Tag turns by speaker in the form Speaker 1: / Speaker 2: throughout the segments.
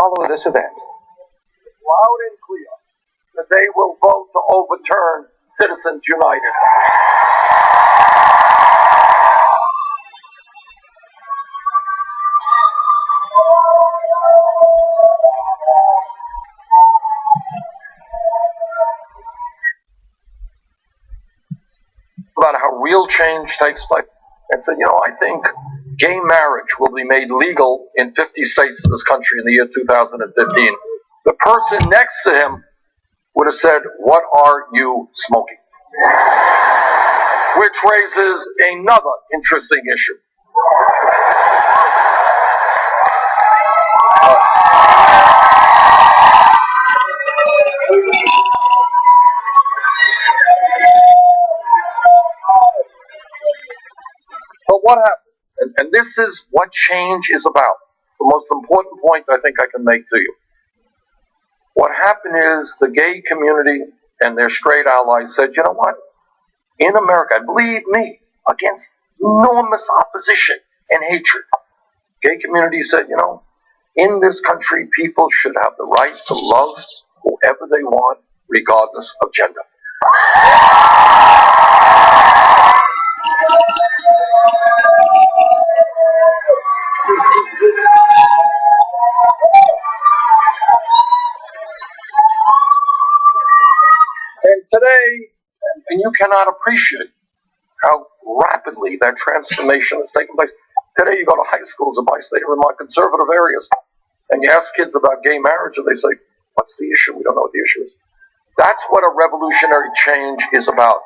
Speaker 1: follow this event loud and clear that they will vote to overturn Citizens United. About how real change takes place, and said, I think gay marriage will be made legal in 50 states in this country in the year 2015. The person next to him would have said, "What are you smoking?" Which raises another interesting issue. But what happened? And this is what change is about. It's the most important point I think I can make to you. What happened is the gay community and their straight allies said, you know what? In America, believe me, against enormous opposition and hatred, gay community said, in this country, people should have the right to love whoever they want, regardless of gender. And today, and you cannot appreciate how rapidly that transformation has taken place. Today you go to high schools in my state or in my conservative areas, and you ask kids about gay marriage, and they say, what's the issue? We don't know what the issue is. That's what a revolutionary change is about.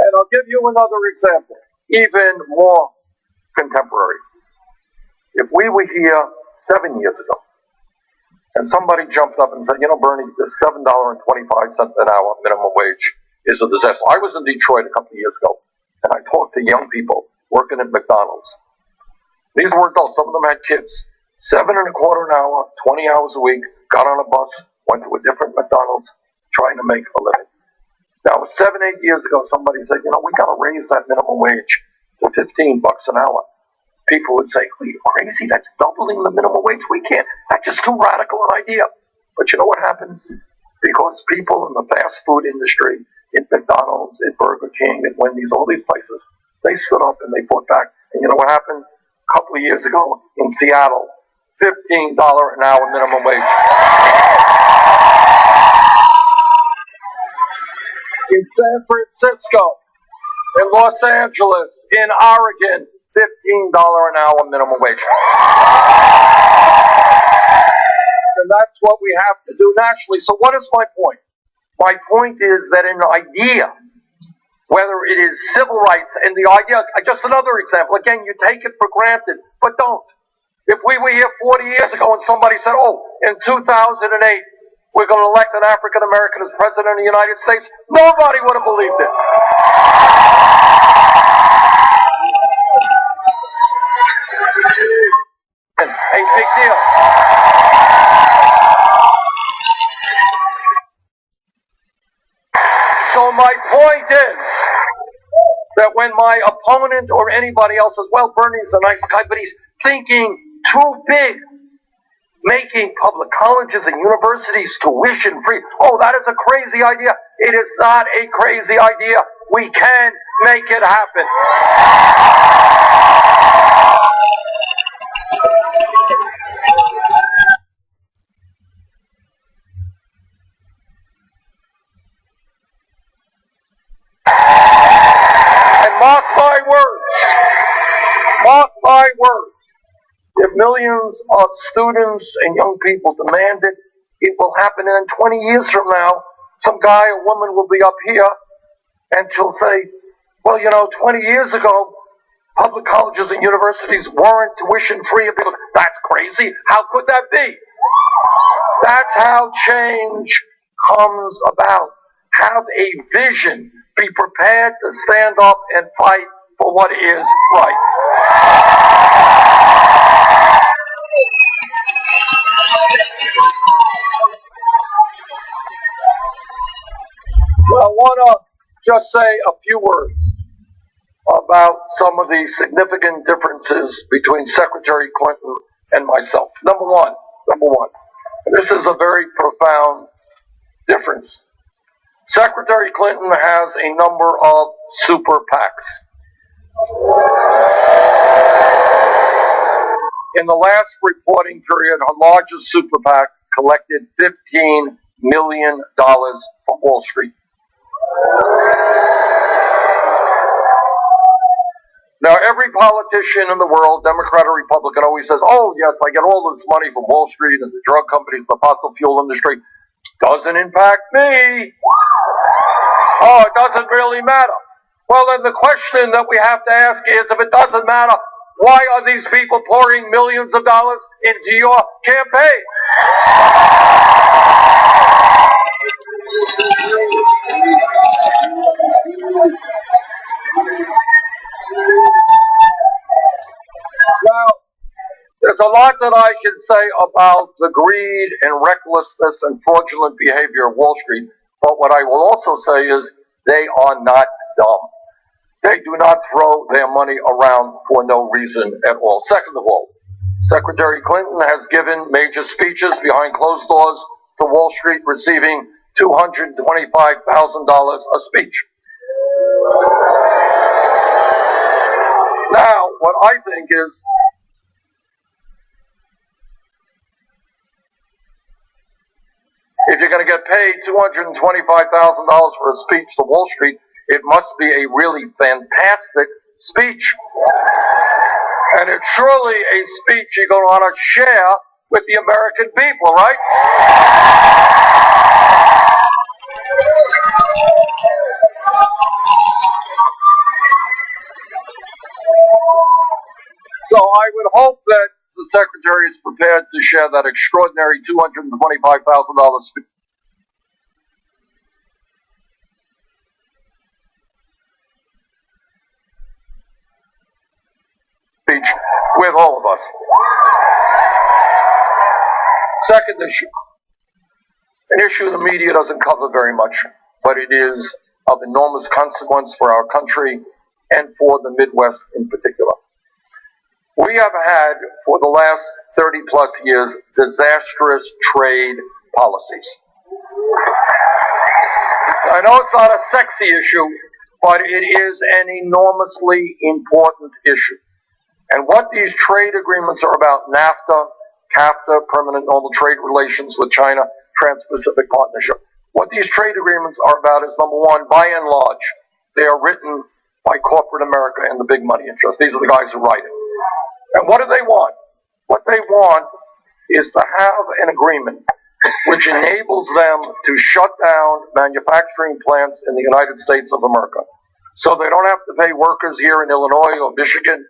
Speaker 1: And I'll give you another example, even more contemporary. If we were here 7 years ago, and somebody jumped up and said, Bernie, this $7.25 an hour minimum wage is a disaster. I was in Detroit a couple of years ago, and I talked to young people working at McDonald's. These were adults. Some of them had kids. $7.25 an hour, 20 hours a week, got on a bus, went to a different McDonald's, trying to make a living. Now, 7, 8 years ago, somebody said, we got to raise that minimum wage to $15 an hour. People would say, are you crazy? That's doubling the minimum wage. We can't. That's just too radical an idea. But you know what happened? Because people in the fast food industry, in McDonald's, in Burger King, in Wendy's, all these places, they stood up and they fought back. And you know what happened? A couple of years ago in Seattle, $15 an hour minimum wage. In San Francisco, in Los Angeles, in Oregon, $15 an hour minimum wage. And that's what we have to do nationally. So what is my point? My point is that an idea, whether it is civil rights, and the idea, just another example, again, you take it for granted, but don't. If we were here 40 years ago and somebody said, in 2008, we're going to elect an African American as president of the United States, nobody would have believed it. A big deal. So my point is that when my opponent or anybody else says, well, Bernie's a nice guy, but he's thinking too big, making public colleges and universities tuition free. That is a crazy idea. It is not a crazy idea. We can make it happen. Mark my words, if millions of students and young people demand it, it will happen. And 20 years from now, some guy or woman will be up here and she'll say, well, 20 years ago, public colleges and universities weren't tuition free. And people, that's crazy. How could that be? That's how change comes about. Have a vision. Be prepared to stand up and fight for what is right. Well, I want to just say a few words about some of the significant differences between Secretary Clinton and myself. Number one, and this is a very profound difference. Secretary Clinton has a number of super PACs. In the last reporting period, her largest super PAC collected $15 million from Wall Street. Now, every politician in the world, Democrat or Republican, always says, oh, yes, I get all this money from Wall Street and the drug companies, the fossil fuel industry. Doesn't impact me. Oh, it doesn't really matter. Well, then the question that we have to ask is, if it doesn't matter, why are these people pouring millions of dollars into your campaign? Now, there's a lot that I can say about the greed and recklessness and fraudulent behavior of Wall Street, but what I will also say is they are not dumb. They do not throw their money around for no reason at all. Second of all, Secretary Clinton has given major speeches behind closed doors to Wall Street, receiving $225,000 a speech. Now, what I think is, if you're going to get paid $225,000 for a speech to Wall Street, it must be a really fantastic speech. And it's surely a speech you're going to want to share with the American people, right? So I would hope that the Secretary is prepared to share that extraordinary $225,000 speech with all of us. Second issue, an issue the media doesn't cover very much, but it is of enormous consequence for our country and for the Midwest in particular. We have had, for the last 30 plus years, disastrous trade policies. I know it's not a sexy issue, but it is an enormously important issue. And what these trade agreements are about, NAFTA, CAFTA, Permanent Normal Trade Relations with China, Trans-Pacific Partnership. What these trade agreements are about is, number one, by and large, they are written by corporate America and the big money interests. These are the guys who write it. And what do they want? What they want is to have an agreement which enables them to shut down manufacturing plants in the United States of America. So they don't have to pay workers here in Illinois or Michigan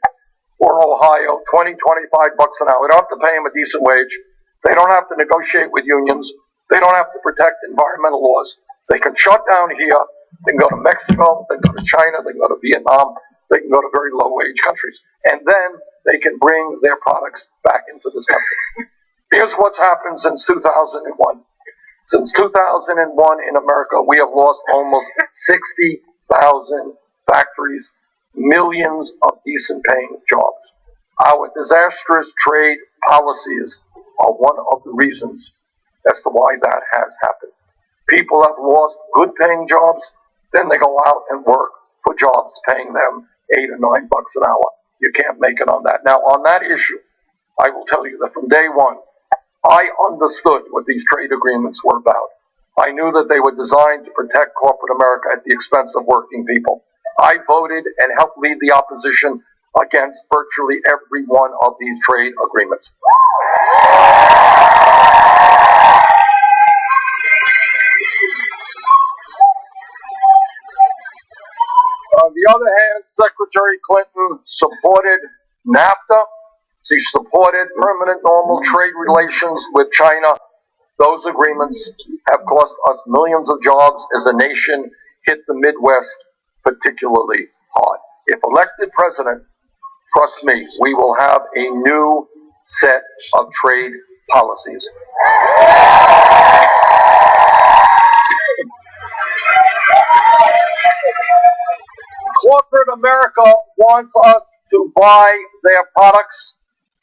Speaker 1: or Ohio $20, $25 an hour. They don't have to pay them a decent wage. They don't have to negotiate with unions. They don't have to protect environmental laws. They can shut down here. They can go to Mexico. They can go to China. They can go to Vietnam. They can go to very low-wage countries. And then they can bring their products back into this country. Here's what's happened since 2001. Since 2001 in America, we have lost almost 60,000 factories, millions of decent-paying jobs. Our disastrous trade policies are one of the reasons as to why that has happened. People have lost good-paying jobs, then they go out and work for jobs paying them $8 or $9 an hour. You can't make it on that. Now, on that issue, I will tell you that from day one, I understood what these trade agreements were about. I knew that they were designed to protect corporate America at the expense of working people. I voted and helped lead the opposition against virtually every one of these trade agreements. On the other hand, Secretary Clinton supported NAFTA. She supported permanent normal trade relations with China. Those agreements have cost us millions of jobs as a nation, hit the Midwest particularly hard. If elected president, trust me, we will have a new set of trade policies. Corporate America wants us to buy their products.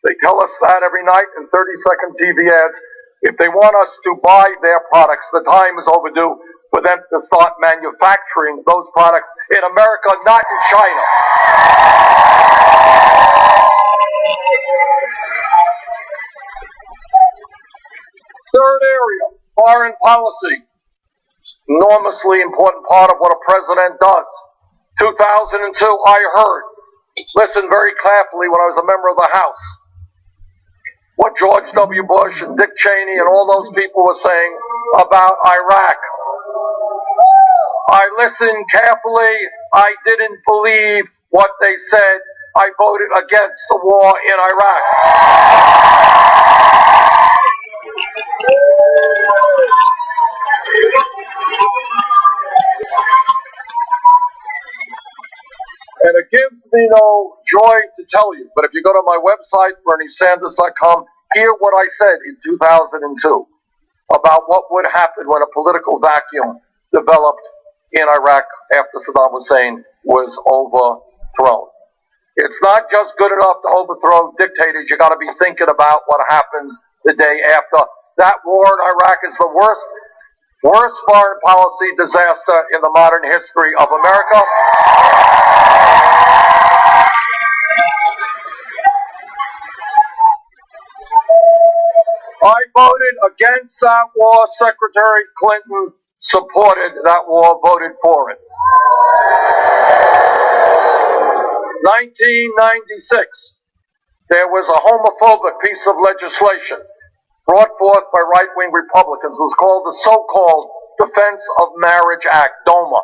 Speaker 1: They tell us that every night in 30-second TV ads. If they want us to buy their products, the time is overdue for them to start manufacturing those products in America, not in China. Third area, foreign policy. Enormously important part of what a president does. 2002, I heard, listen very carefully when I was a member of the House, what George W. Bush and Dick Cheney and all those people were saying about Iraq. I listened carefully. I didn't believe what they said. I voted against the war in Iraq. And it gives me no joy to tell you, but if you go to my website, BernieSanders.com, hear what I said in 2002 about what would happen when a political vacuum developed in Iraq after Saddam Hussein was overthrown. It's not just good enough to overthrow dictators. You got to be thinking about what happens the day after. That war in Iraq is the worst foreign policy disaster in the modern history of America. I voted against that war. Secretary Clinton supported that war, voted for it. 1996, there was a homophobic piece of legislation brought forth by right-wing Republicans. It was called the so-called Defense of Marriage Act, DOMA.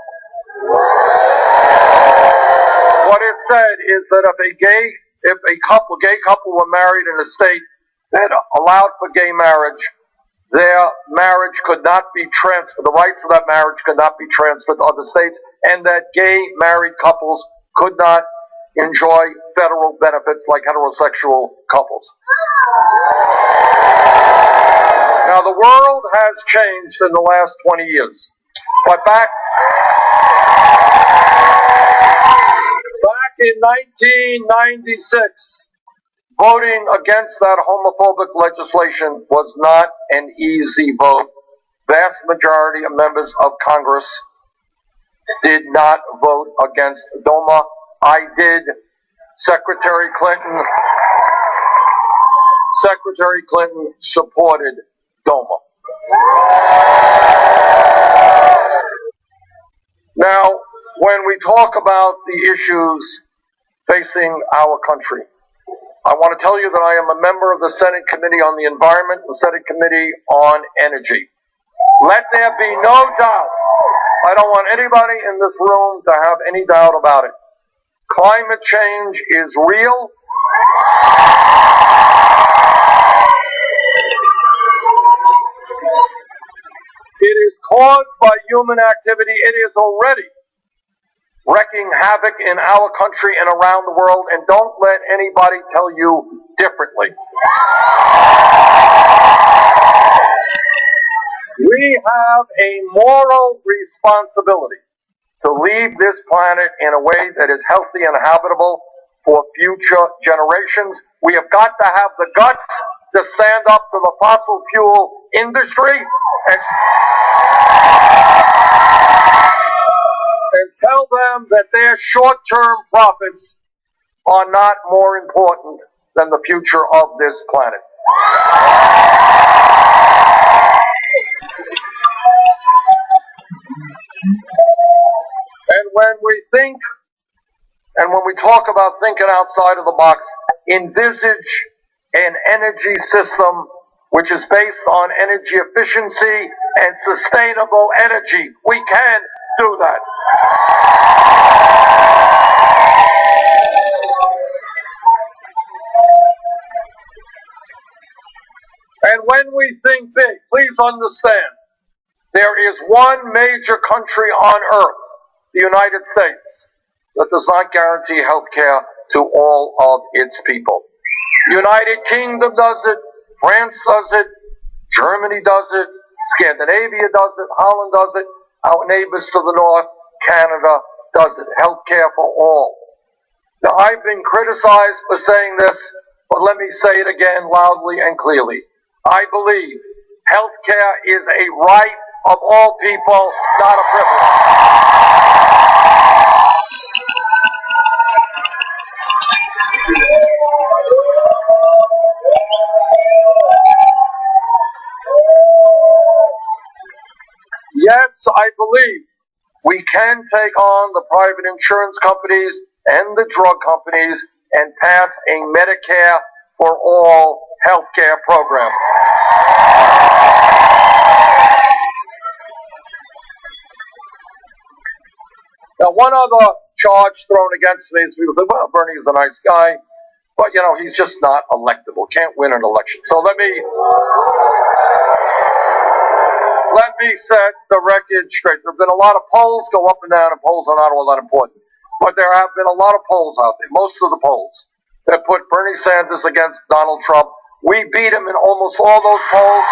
Speaker 1: What it said is that if a gay couple were married in a state that allowed for gay marriage, their marriage could not be transferred, the rights of that marriage could not be transferred to other states, and that gay married couples could not enjoy federal benefits like heterosexual couples. Now, the world has changed in the last 20 years. But back in 1996, voting against that homophobic legislation was not an easy vote. Vast majority of members of Congress did not vote against DOMA. I did. Secretary Clinton supported DOMA. Now, when we talk about the issues facing our country, I want to tell you that I am a member of the Senate Committee on the Environment, the Senate Committee on Energy. Let there be no doubt, I don't want anybody in this room to have any doubt about it. Climate change is real. It is caused by human activity. It is already wreaking havoc in our country and around the world, and don't let anybody tell you differently. We have a moral responsibility to leave this planet in a way that is healthy and habitable for future generations. We have got to have the guts to stand up to the fossil fuel industry and tell them that their short-term profits are not more important than the future of this planet. And when we think, and when we talk about thinking outside of the box, envisage an energy system which is based on energy efficiency and sustainable energy. We can do that. And when we think big, please understand, there is one major country on earth, the United States, that does not guarantee health care to all of its people. United Kingdom does it, France does it, Germany does it, Scandinavia does it, Holland does it, our neighbors to the north, Canada does it. Health care for all. Now, I've been criticized for saying this, but let me say it again loudly and clearly. I believe health care is a right of all people, not a privilege. Yes, I believe we can take on the private insurance companies and the drug companies and pass a Medicare for all healthcare program. Now, one other charge thrown against me is people say, well, Bernie is a nice guy, but, he's just not electable, can't win an election. So let me set the record straight. There have been a lot of polls go up and down, and polls are not all that important. But there have been a lot of polls out there, most of the polls, that put Bernie Sanders against Donald Trump. We beat him in almost all those polls.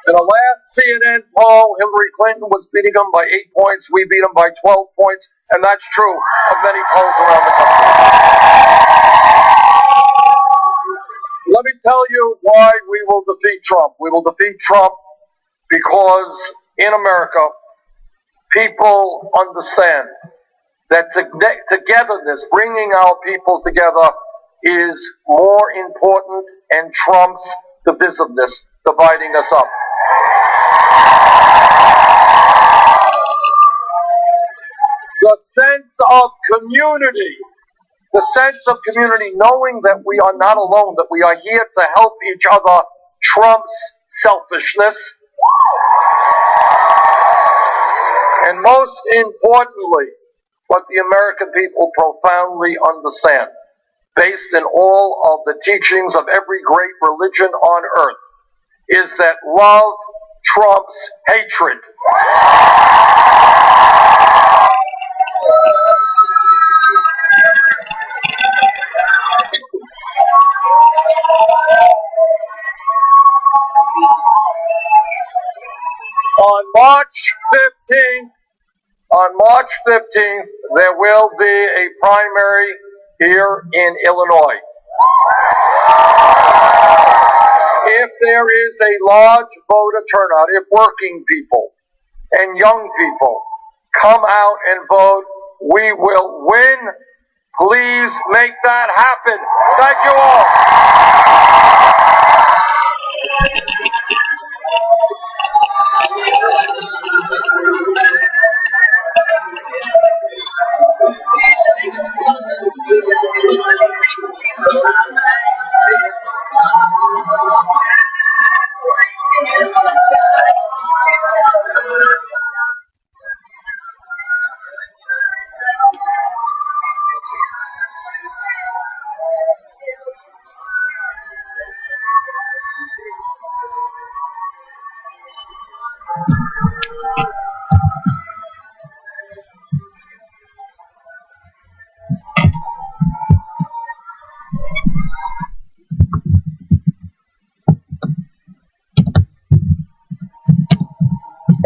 Speaker 1: In the last CNN poll, Hillary Clinton was beating him by 8 points. We beat him by 12 points. And that's true of many polls around the country. Let me tell you why we will defeat Trump. We will defeat Trump because in America, people understand that togetherness, bringing our people together, is more important and trumps divisiveness, dividing us up. The sense of community, knowing that we are not alone, that we are here to help each other, trumps selfishness. And most importantly, what the American people profoundly understand, based in all of the teachings of every great religion on earth, is that love trumps hatred. On March 15th, there will be a primary here in Illinois. If there is a large voter turnout, if working people and young people come out and vote, we will win. Please make that happen. Thank you all.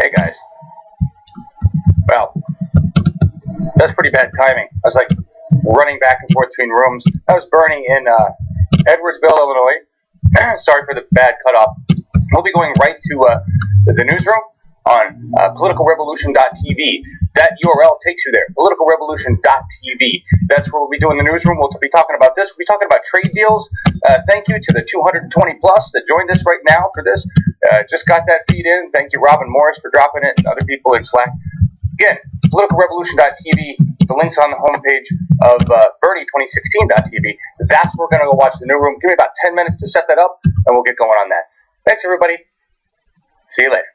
Speaker 2: Hey guys. Well, that's pretty bad timing. I was like running back and forth between rooms. I was Bernie in Edwardsville, Illinois. Sorry for the bad cutoff. We'll be going right to the newsroom on politicalrevolution.tv. That URL takes you there, politicalrevolution.tv. That's where we'll be doing the newsroom. We'll be talking about this. We'll be talking about trade deals. Thank you to the 220 plus that joined us right now for this. Just got that feed in. Thank you, Robin Morris, for dropping it, and other people in Slack. Again, politicalrevolution.tv. The link's on the homepage of Bernie2016.tv. That's where we're going to go watch the new room. Give me about 10 minutes to set that up, and we'll get going on that. Thanks, everybody. See you later.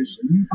Speaker 3: condition.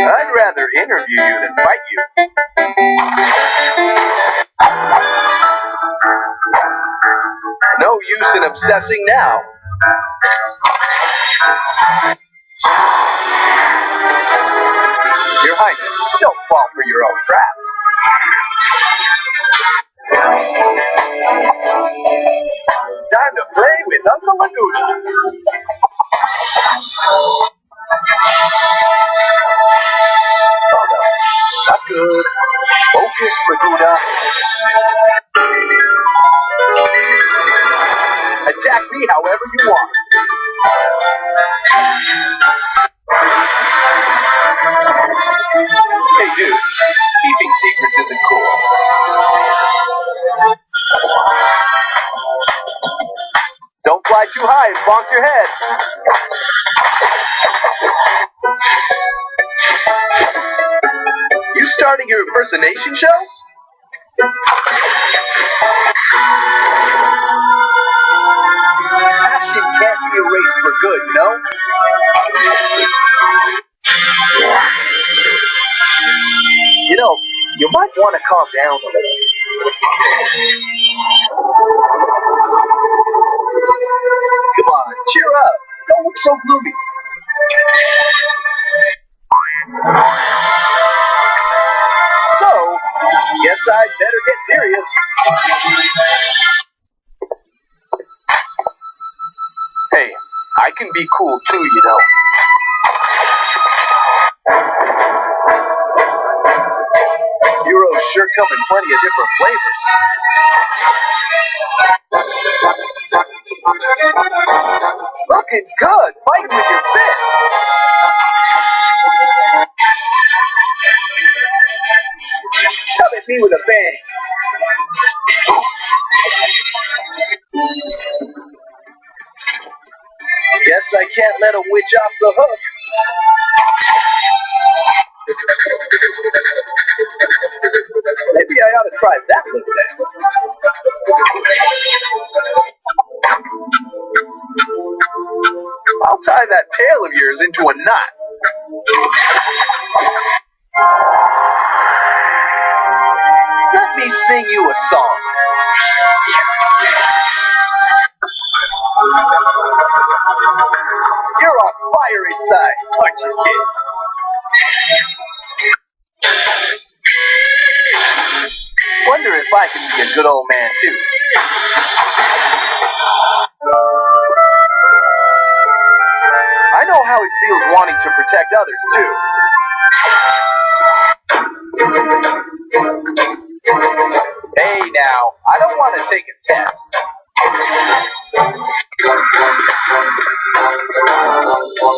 Speaker 3: I'd rather interview you than fight you. No use in obsessing now. Your Highness, don't fall for your own traps. Time to play with Uncle Laguna. Oh no, not good. Focus, Laguna. Attack me however you want. Hey dude, keeping secrets isn't cool. Don't fly too high and bonk your head. You starting your impersonation show? Passion can't be erased for good, you know? You know, you might want to calm down a little. Come on, cheer up. Don't look so gloomy. So, guess I'd better get serious. Hey, I can be cool too, you know. Euros sure come in plenty of different flavors. Looking good, fighting with your fist. Come at me with a bang. Guess I can't let a witch off the hook. Maybe I ought to try that look next. I'll tie that tail of yours into a knot. Let me sing you a song. You're on fire inside, Archie kid. Wonder if I can be a good old man too. I know how it feels wanting to protect others too. Hey now, I don't want to take a test.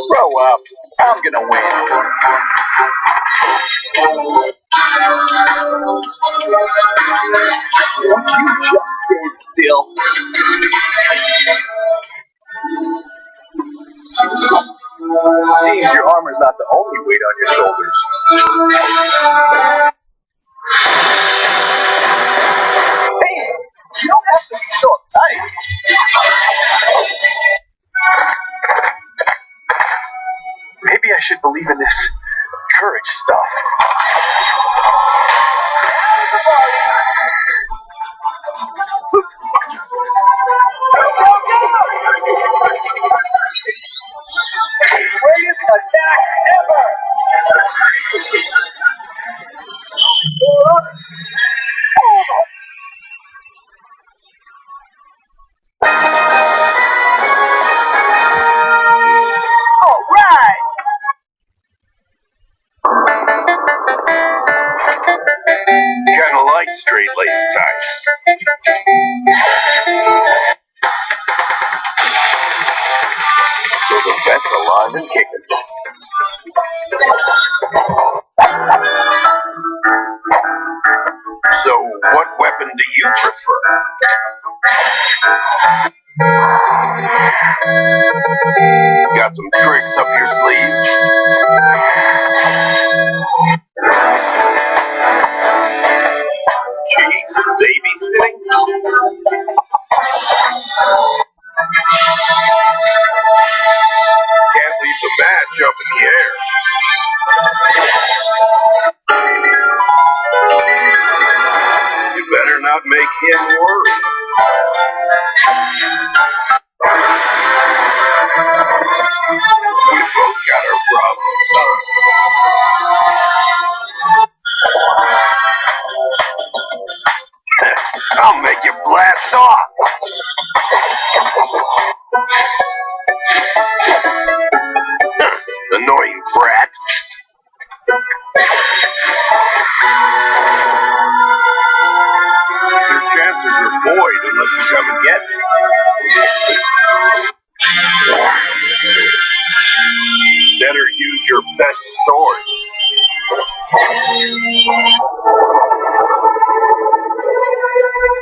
Speaker 3: Grow up. I'm gonna win. Won't you just stand still? Seems your armor's not the only weight on your shoulders. Hey, you don't have to be so uptight. Maybe I should believe in this courage stuff. Greatest attack ever! All right! Kinda like straight-laced ties. So the vet's alive and kicking. So, what weapon do you prefer? Got some tricks up your sleeve? Jeez, babysitting? Can't leave the match up in the air. not make him worry. We both got our problems, huh? I'll make you blast off. Annoying brat. Your chances are void unless you come and get me. Better use your best sword.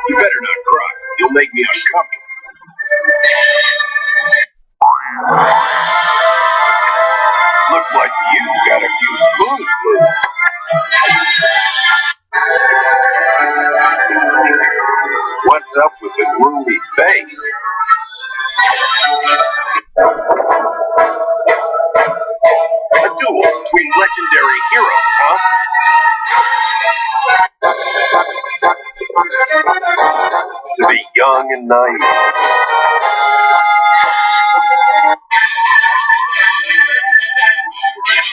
Speaker 3: You better not cry. You'll make me uncomfortable. Looks like you got a few spoons loose. What's up with the gloomy face? A duel between legendary heroes, huh? To be young and naive.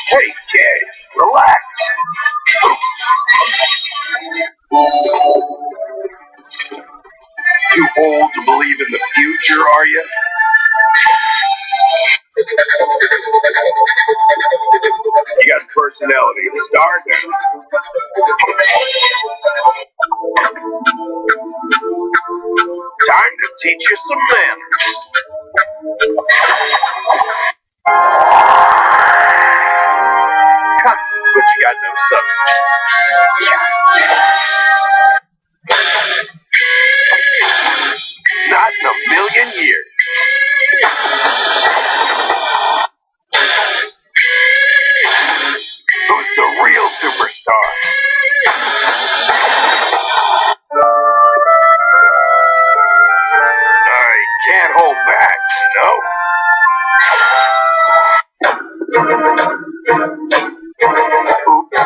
Speaker 3: Hey, kid, relax. Too old to believe in the future, are you? You got personality to start then. Time to teach you some manners. Huh, but you got no substance. Not in a million years. Who's the real superstar? I can't hold back, Oops,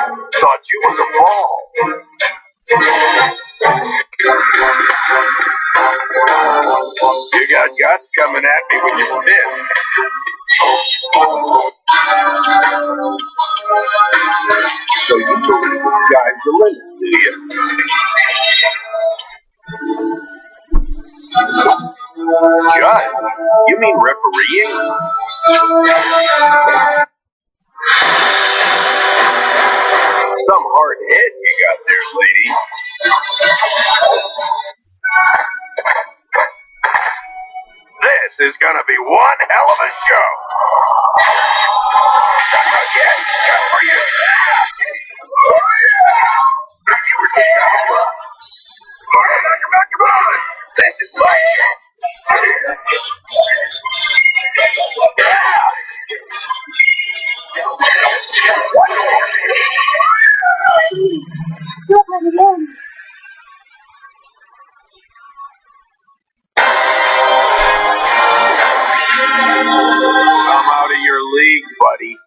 Speaker 3: thought you was a ball. You got guts coming at me with your fists. So you believe the sky's the limit, do you? Judge? You mean refereeing? Some hard hit you got there, lady. This is gonna be one hell of a show. Again, just for you. Oh yeah! You were taking over. Come on! This is my chance.
Speaker 4: Don't let it end.
Speaker 3: I'm out of your league, buddy.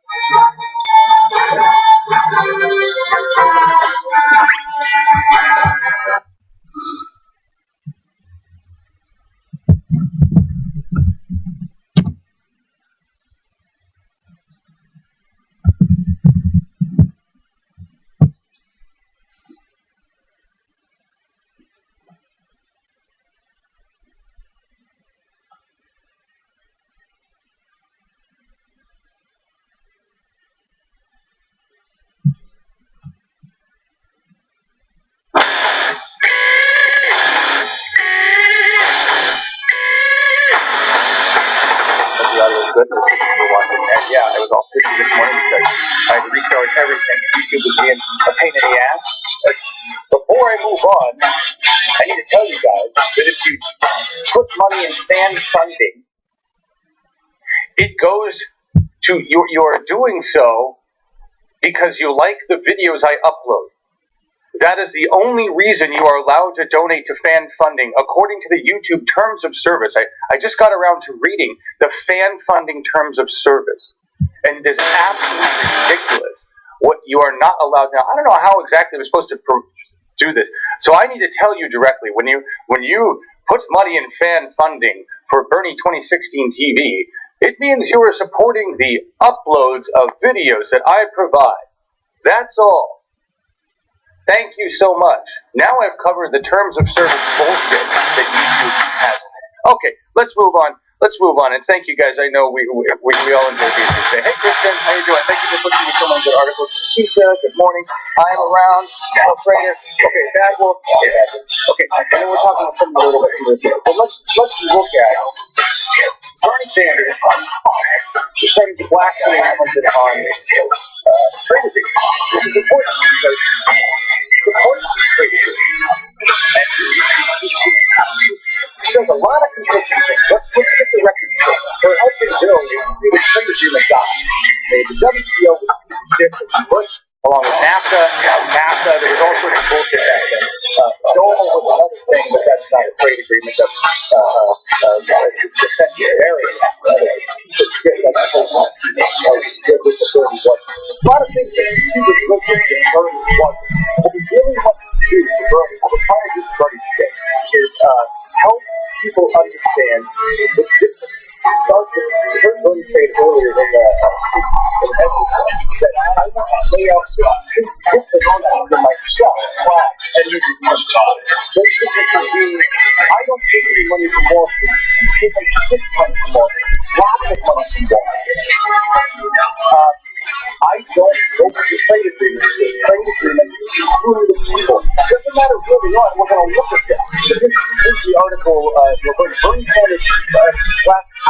Speaker 2: And yeah, I was all pissy this morning because I had to recharge everything. YouTube was being a pain in the ass. But before I move on, I need to tell you guys that if you put money in fan funding, it goes to you're doing so because you like the videos I upload. That is the only reason you are allowed to donate to fan funding, according to the YouTube terms of service. I just got around to reading the fan funding terms of service. And it is absolutely ridiculous what you are not allowed. Now, I don't know how exactly we're supposed do this. So I need to tell you directly, when you put money in fan funding for Bernie 2016 TV, it means you are supporting the uploads of videos that I provide. That's all. Thank you so much. Now I've covered the terms of service bullshit that YouTube has. Okay, let's move on. And thank you guys. I know we all enjoy being here today. Hey, Kristen, how you doing? Thank you for putting me so many good articles. Keisha, good morning. I'm around. Al Prater. Okay, Bad Wolf. Okay, and then we're talking about something a little bit English here. But let's look at Bernie Sanders is starting to blaspheme on trade agreements, which is important because supporting trade agreements there's a lot of conflicting things. Let's get the record straight. For helping Bill, the trade agreement died. The WTO was shit along with NAFTA, there was all sorts of bullshit back then. DOMA was another thing, but that's not a trade agreement. That's defensive area. A lot of things that she was looking at Bernie was. What we really want to do for Bernie, what we're trying to do for Bernie today, is help people understand the difference. You heard Bernie say it earlier in the that I want to lay out different on for myself and use this much time. There's difference between I don't take any money from Wall Street, give them shit money from Wall Street, lots of money from Wall Street. I don't go to the trade agreement. The trade agreement is through the people. It doesn't matter where they are, we're going to look at that. Here's the article, Bernie Sanders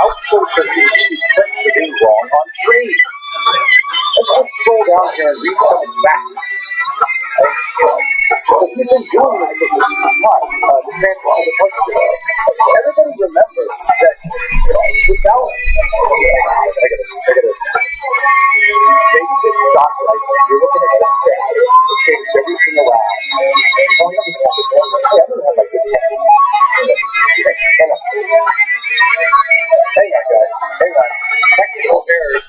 Speaker 2: outsourced the getting wrong on trade. Let's scroll down here and read some of the facts. So he's been doing this for some time, the transfer of the budget. Everybody remembers that without they just stock like you're looking at this stat, it changes everything around. Hang on, guys. Hang on. Technical errors.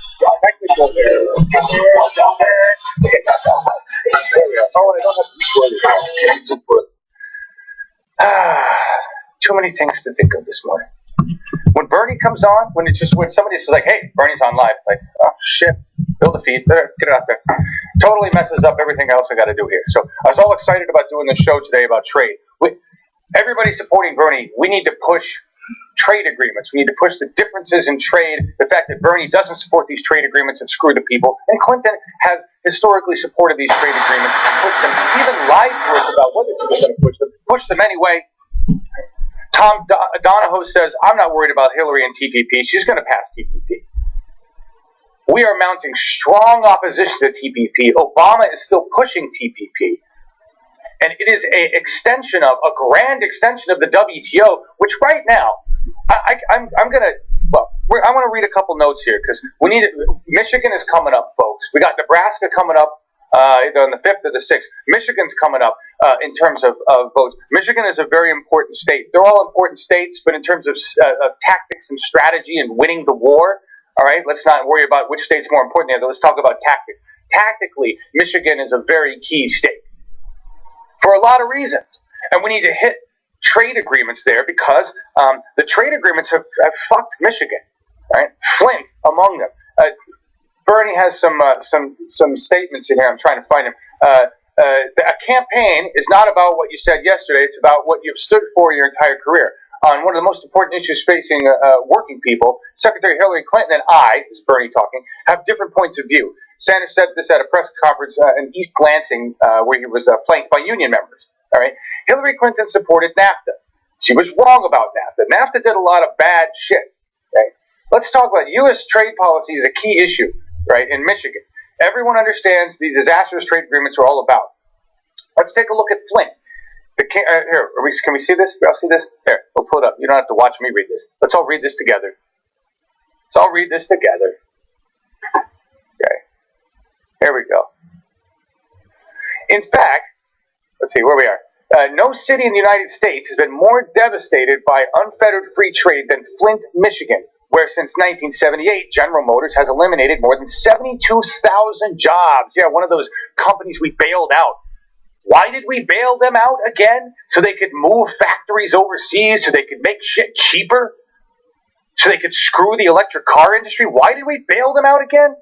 Speaker 2: Oh, I don't have to be too many things to think of this morning. When Bernie comes on, when somebody says like, "Hey, Bernie's on live," like, "Oh shit, build the feed, there, get it out there." Totally messes up everything else I got to do here. So I was all excited about doing this show today about trade. Everybody supporting Bernie, we need to push trade agreements. We need to push the differences in trade. The fact that Bernie doesn't support these trade agreements and screw the people, and Clinton has historically supported these trade agreements and pushed them, even lied to us about whether he was going to push them anyway. Tom Donahoe says, "I'm not worried about Hillary and TPP. She's going to pass TPP." We are mounting strong opposition to TPP. Obama is still pushing TPP. And it is a grand extension of the WTO, which right now, I want to read a couple notes here, because Michigan is coming up, folks. We got Nebraska coming up either on the 5th or the 6th. Michigan's coming up in terms of votes. Michigan is a very important state. They're all important states, but in terms of tactics and strategy and winning the war, all right, let's not worry about which state's more important than the other. Let's talk about tactics. Tactically, Michigan is a very key state for a lot of reasons. And we need to hit trade agreements there, because the trade agreements have fucked Michigan, right? Flint among them. Bernie has some statements in here. I'm trying to find them. A campaign is not about what you said yesterday. It's about what you've stood for your entire career. On one of the most important issues facing working people, Secretary Hillary Clinton and I, this is Bernie talking, have different points of view. Sanders said this at a press conference in East Lansing, where he was flanked by union members. All right, Hillary Clinton supported NAFTA. She was wrong about NAFTA. NAFTA did a lot of bad shit. Right? Let's talk about U.S. trade policy is a key issue, right, in Michigan. Everyone understands these disastrous trade agreements are all about. Let's take a look at Flint. Here, can we see this? I'll see this. Here, we'll pull it up. You don't have to watch me read this. Let's all read this together. Okay. Here we go. In fact, let's see where we are. No city in the United States has been more devastated by unfettered free trade than Flint, Michigan, where since 1978, General Motors has eliminated more than 72,000 jobs. Yeah, one of those companies we bailed out. Why did we bail them out again? So they could move factories overseas, so they could make shit cheaper, so they could screw the electric car industry? Why did we bail them out again?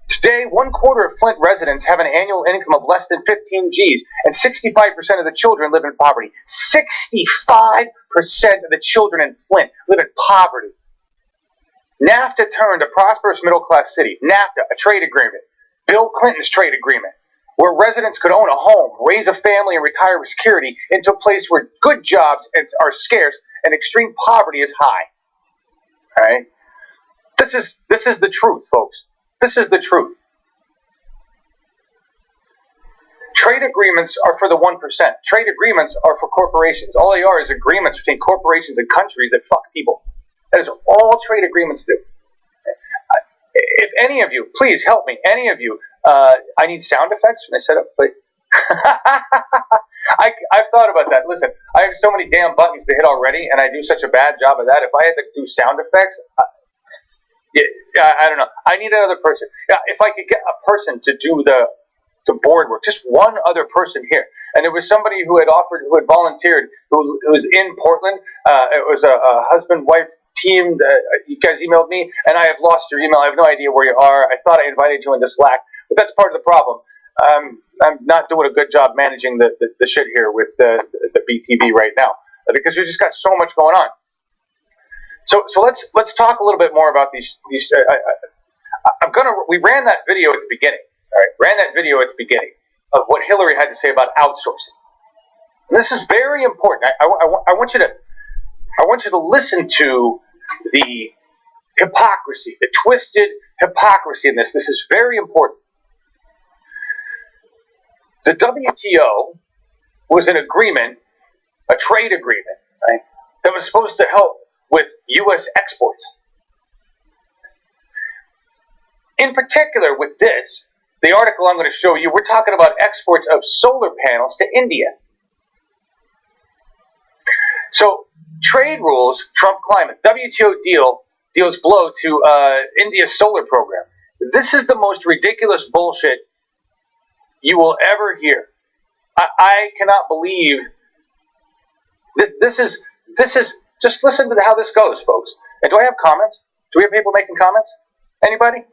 Speaker 2: Today, 1/4 of Flint residents have an annual income of less than 15 G's, and 65% of the children live in poverty. 65% of the children in Flint live in poverty. NAFTA turned a prosperous middle-class city. NAFTA, a trade agreement. Bill Clinton's trade agreement, where residents could own a home, raise a family, and retire with security, into a place where good jobs are scarce and extreme poverty is high. All right? This is the truth, folks. This is the truth. Trade agreements are for the 1%. Trade agreements are for corporations. All they are is agreements between corporations and countries that fuck people. That is all trade agreements do. If any of you, please help me, any of you, I need sound effects when I set up, but I've thought about that. Listen, I have so many damn buttons to hit already, and I do such a bad job of that. If I had to do sound effects, I don't know. I need another person. If I could get a person to do the board work, just one other person here. And there was somebody who had volunteered, who was in Portland. It was a husband-wife team. You guys emailed me, and I have lost your email. I have no idea where you are. I thought I invited you into Slack, but that's part of the problem. I'm not doing a good job managing the shit here with the BTV right now, because we just got so much going on. So let's talk a little bit more about these. We ran that video at the beginning. All right, ran that video at the beginning of what Hillary had to say about outsourcing. And this is very important. I want you to listen to the hypocrisy, the twisted hypocrisy in this. This is very important. The WTO was an agreement, a trade agreement, right, that was supposed to help with U.S. exports. In particular, with this, the article I'm going to show you, we're talking about exports of solar panels to India. So, trade rules trump climate. WTO deals blow to India's solar program. This is the most ridiculous bullshit you will ever hear. I cannot believe this is just listen to how this goes, folks. And do I have comments? Do we have people making comments? Anybody?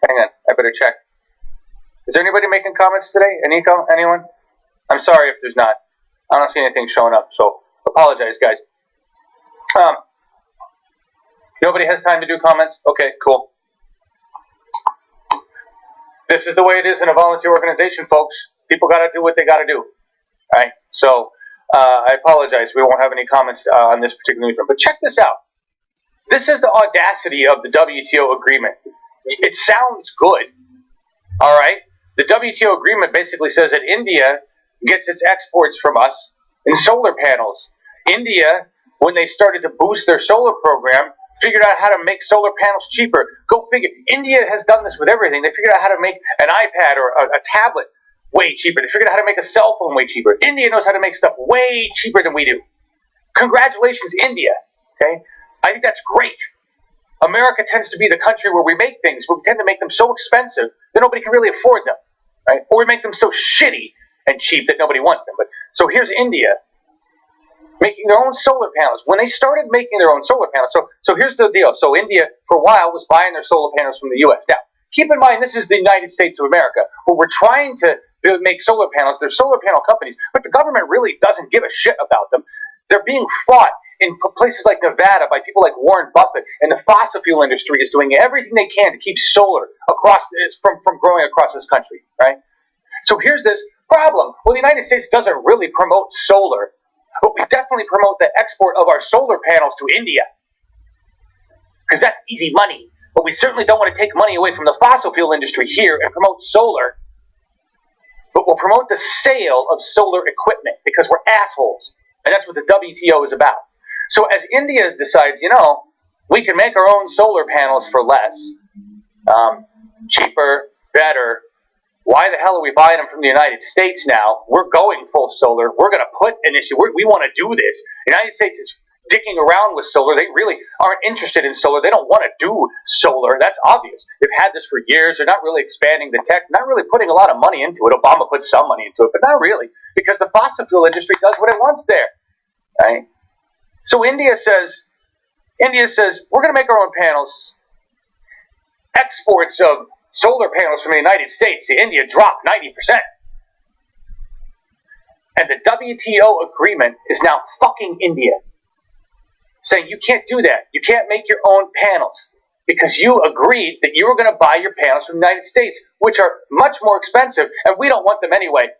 Speaker 2: Hang on, I better check. Is there anybody making comments today? Anyone? I'm sorry if there's not. I don't see anything showing up, so apologize, guys. Nobody has time to do comments? Okay, cool. This is the way it is in a volunteer organization, folks. People got to do what they got to do. All right? So, I apologize. We won't have any comments on this particular newsroom. But check this out. This is the audacity of the WTO agreement. It sounds good. All right? The WTO agreement basically says that India gets its exports from us in solar panels. India, when they started to boost their solar program, figured out how to make solar panels cheaper. Go figure. India has done this with everything. They figured out how to make an iPad or a tablet way cheaper. They figured out how to make a cell phone way cheaper. India knows how to make stuff way cheaper than we do. Congratulations, India. Okay? I think that's great. America tends to be the country where we make things, but we tend to make them so expensive that nobody can really afford them. Right? Or we make them so shitty and cheap that nobody wants them. But so here's India making their own solar panels. When they started making their own solar panels, so here's the deal. So India, for a while, was buying their solar panels from the U.S. Now, keep in mind, this is the United States of America, where we're trying to make solar panels. They're solar panel companies, but the government really doesn't give a shit about them. They're being fought in places like Nevada by people like Warren Buffett, and the fossil fuel industry is doing everything they can to keep solar from growing across this country, right? So here's this problem. Well, the United States doesn't really promote solar, but we definitely promote the export of our solar panels to India, because that's easy money. But we certainly don't want to take money away from the fossil fuel industry here and promote solar, but we'll promote the sale of solar equipment because we're assholes. And that's what the WTO is about. So as India decides, we can make our own solar panels for less, cheaper, better, why the hell are we buying them from the United States now? We're going full solar. We're going to put an issue. We want to do this. The United States is dicking around with solar. They really aren't interested in solar. They don't want to do solar. That's obvious. They've had this for years. They're not really expanding the tech, not really putting a lot of money into it. Obama put some money into it, but not really, because the fossil fuel industry does what it wants there. Right? So India says, we're going to make our own panels. Exports of solar panels from the United States to India dropped 90%. And the WTO agreement is now fucking India, saying you can't do that. You can't make your own panels because you agreed that you were going to buy your panels from the United States, which are much more expensive, and we don't want them anyway.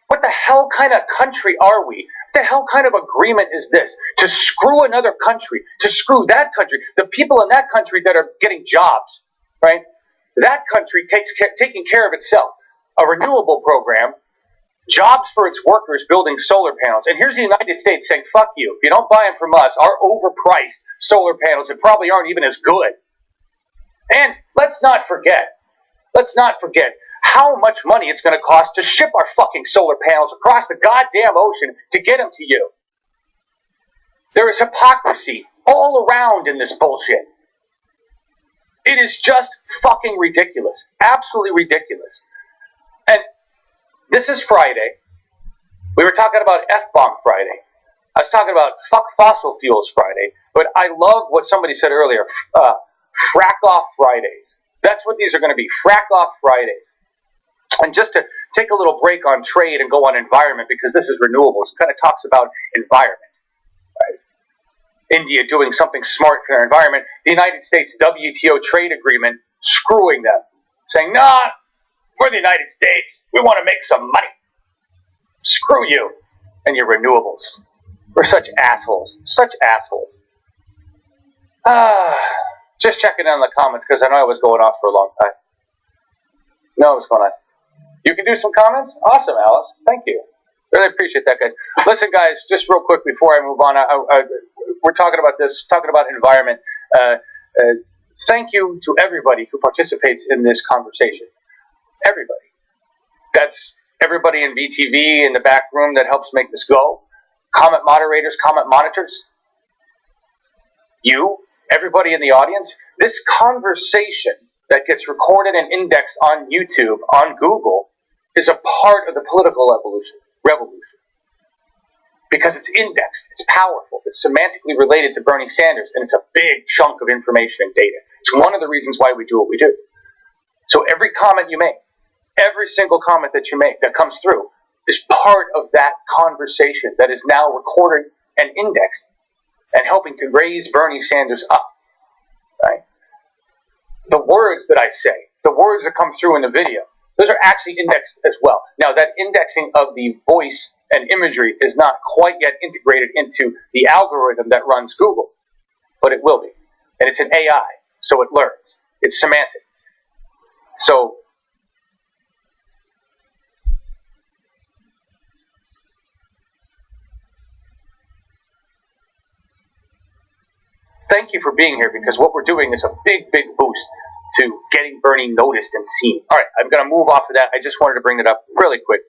Speaker 2: What the hell kind of country are we? What the hell kind of agreement is this? To screw another country, to screw that country, the people in that country that are getting jobs, right? That country taking care of itself. A renewable program, jobs for its workers building solar panels. And here's the United States saying, fuck you. If you don't buy them from us, our overpriced solar panels that probably aren't even as good. And let's not forget how much money it's going to cost to ship our fucking solar panels across the goddamn ocean to get them to you. There is hypocrisy all around in this bullshit. It is just fucking ridiculous. Absolutely ridiculous. And this is Friday. We were talking about F-bomb Friday. I was talking about fuck fossil fuels Friday. But I love what somebody said earlier. Frack off Fridays. That's what these are going to be. Frack off Fridays. And just to take a little break on trade and go on environment, because this is renewables, it kind of talks about environment. Right? India doing something smart for their environment. The United States WTO trade agreement screwing them. Saying, nah, we're the United States. We want to make some money. Screw you and your renewables. We're such assholes. Such assholes. Just checking in on the comments because I know I was going off for a long time. No, what's going on? You can do some comments? Awesome, Alice. Thank you. Really appreciate that, guys. Listen, guys, just real quick before I move on, we're talking about this, talking about environment. Thank you to everybody who participates in this conversation. Everybody. That's everybody in VTV in the back room that helps make this go. Comment moderators, comment monitors. You, everybody in the audience. This conversation that gets recorded and indexed on YouTube, on Google, is a part of the political revolution. Because it's indexed, it's powerful, it's semantically related to Bernie Sanders, and it's a big chunk of information and data. It's one of the reasons why we do what we do. So every comment you make, every single comment that you make that comes through is part of that conversation that is now recorded and indexed and helping to raise Bernie Sanders up. Right? The words that I say, the words that come through in the video, those are actually indexed as well. Now, that indexing of the voice and imagery is not quite yet integrated into the algorithm that runs Google, but it will be. And it's an AI, so it learns. It's semantic. So, thank you for being here, because what we're doing is a big, big boost to getting Bernie noticed and seen. All right, I'm going to move off of that. I just wanted to bring it up really quick.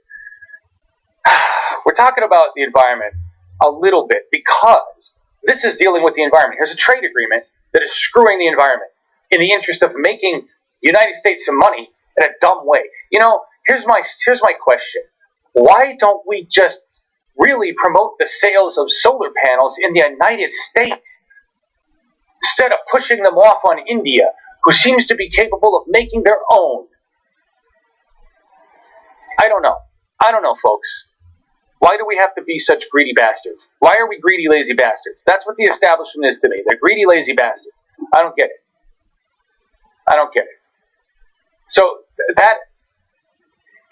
Speaker 2: We're talking about the environment a little bit because this is dealing with the environment. Here's a trade agreement that is screwing the environment in the interest of making the United States some money in a dumb way. You know, here's my question. Why don't we just really promote the sales of solar panels in the United States instead of pushing them off on India, who seems to be capable of making their own? I don't know, folks. Why do we have to be such greedy bastards? Why are we greedy, lazy bastards? That's what the establishment is to me. They're greedy, lazy bastards. I don't get it. So that,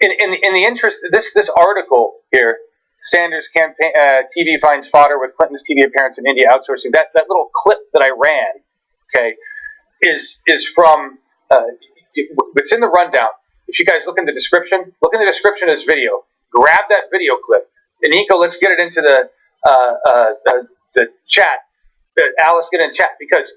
Speaker 2: in the interest, this article here, Sanders campaign TV finds fodder with Clinton's TV appearance in India outsourcing. That little clip that I ran, okay, is from it's in the rundown. If you guys look in the description of this video. Grab that video clip. And Nico, let's get it into the chat. Alice, get in chat, because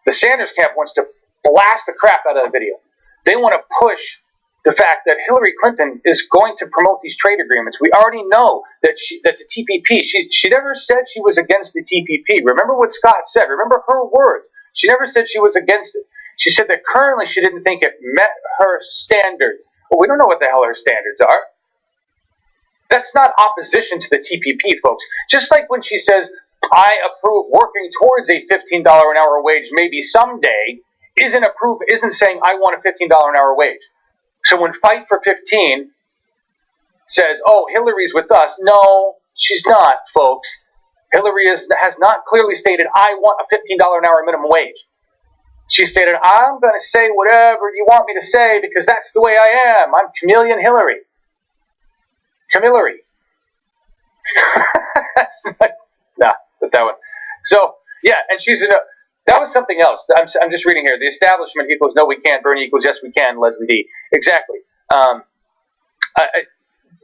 Speaker 2: the Sanders camp wants to blast the crap out of the video. They want to push the fact that Hillary Clinton is going to promote these trade agreements. We already know that that the TPP, she never said she was against the TPP. Remember what Scott said. Remember her words. She never said she was against it. She said that currently she didn't think it met her standards. Well, we don't know what the hell her standards are. That's not opposition to the TPP, folks. Just like when she says, I approve working towards a $15 an hour wage maybe someday, isn't saying I want a $15 an hour wage. So when Fight for 15 says, oh, Hillary's with us, no, she's not, folks. Hillary has not clearly stated, I want a $15 an hour minimum wage. She stated, I'm going to say whatever you want me to say because that's the way I am. I'm Chameleon Hillary. Camillery. Nah, but that one. So, yeah, and she's in a... That was something else. I'm just reading here. The establishment equals no, we can't. Bernie equals yes, we can. Leslie D. Exactly.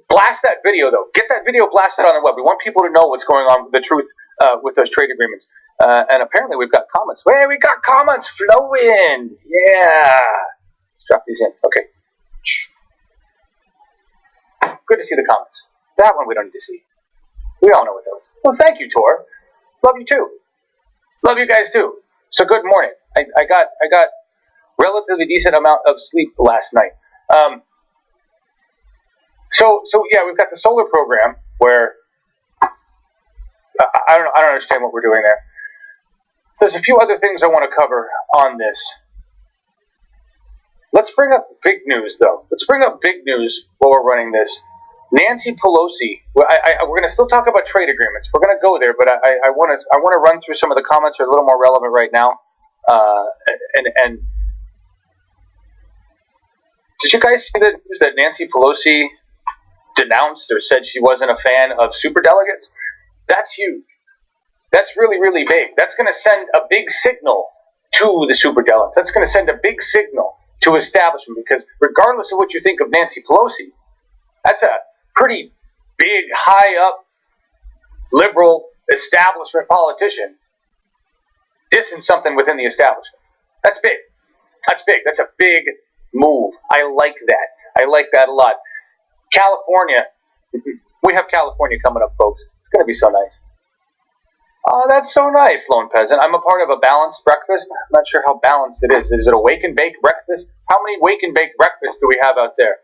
Speaker 2: Blast that video, though. Get that video blasted on the web. We want people to know what's going on, the truth with those trade agreements. And apparently we've got comments. Hey, we got comments flowing. Yeah. Let's drop these in. Okay. Good to see the comments. That one we don't need to see. We all know what that was. Well, thank you, Tor. Love you, too. Love you guys, too. So good morning. I got relatively decent amount of sleep last night. So yeah, we've got the solar program where I don't understand what we're doing there. There's a few other things I want to cover on this. Let's bring up big news, though. Let's bring up big news while we're running this. Nancy Pelosi. We're going to still talk about trade agreements. We're going to go there, but I want to run through some of the comments that are a little more relevant right now. And did you guys see the news that Nancy Pelosi denounced or said she wasn't a fan of superdelegates? That's huge. That's really, really big. That's going to send a big signal to the superdelegates. That's going to send a big signal to establishment because regardless of what you think of Nancy Pelosi, that's a pretty big, high up, liberal establishment politician dissing something within the establishment. That's big. That's big. That's a big move. I like that. I like that a lot. California. We have California coming up, folks. It's going to be so nice. Oh, that's so nice, Lone Peasant. I'm a part of a balanced breakfast. I'm not sure how balanced it is. Is it a wake and bake breakfast? How many wake and bake breakfasts do we have out there?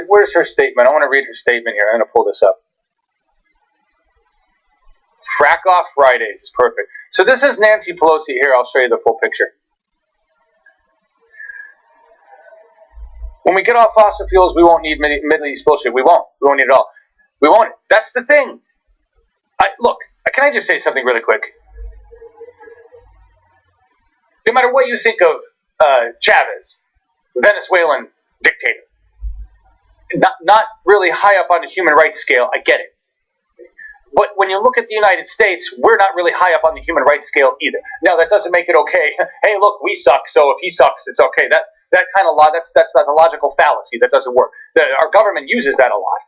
Speaker 2: Where's her statement? I want to read her statement here. I'm going to pull this up. Frack off Fridays is perfect. So this is Nancy Pelosi here. I'll show you the full picture. When we get off fossil fuels, we won't need Middle East bullshit. We won't. We won't need it all. We won't. That's the thing. Look, can I just say something really quick? No matter what you think of Chavez, Venezuelan dictator, not really high up on the human rights scale, I get it. But when you look at the United States, we're not really high up on the human rights scale either. Now, that doesn't make it okay. Hey, look, we suck, so if he sucks, it's okay. That kind of law, that's not a logical fallacy. That doesn't work. Our government uses that a lot.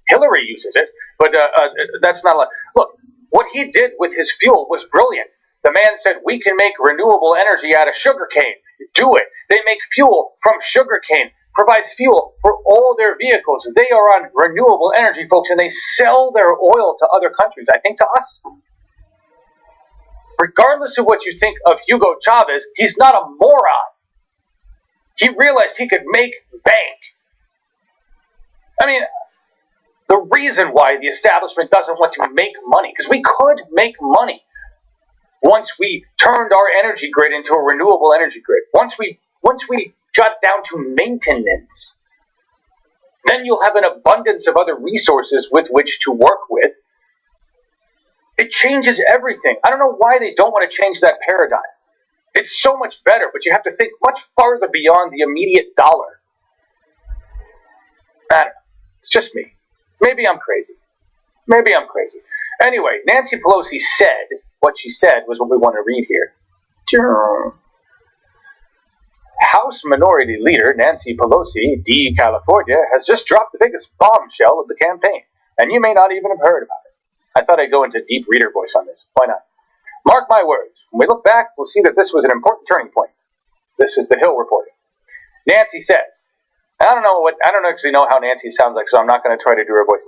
Speaker 2: Hillary uses it, but that's not a lot. Look, what he did with his fuel was brilliant. The man said, we can make renewable energy out of sugarcane. Do it. They make fuel from sugarcane. Provides fuel for all their vehicles. They are on renewable energy, folks, and they sell their oil to other countries, I think to us. Regardless of what you think of Hugo Chavez, he's not a moron. He realized he could make bank. I mean, the reason why the establishment doesn't want to make money, because we could make money once we turned our energy grid into a renewable energy grid. Once we got down to maintenance, then you'll have an abundance of other resources with which to work with. It changes everything. I don't know why they don't want to change that paradigm. It's so much better, but you have to think much farther beyond the immediate dollar. I don't know. It's just me. Maybe I'm crazy. Anyway, Nancy Pelosi said, what she said was what we want to read here. House Minority Leader Nancy Pelosi, D. California, has just dropped the biggest bombshell of the campaign, and you may not even have heard about it. I thought I'd go into deep reader voice on this. Why not? Mark my words. When we look back, we'll see that this was an important turning point. This is the Hill reporting. Nancy says, I don't actually know how Nancy sounds like, so I'm not going to try to do her voice.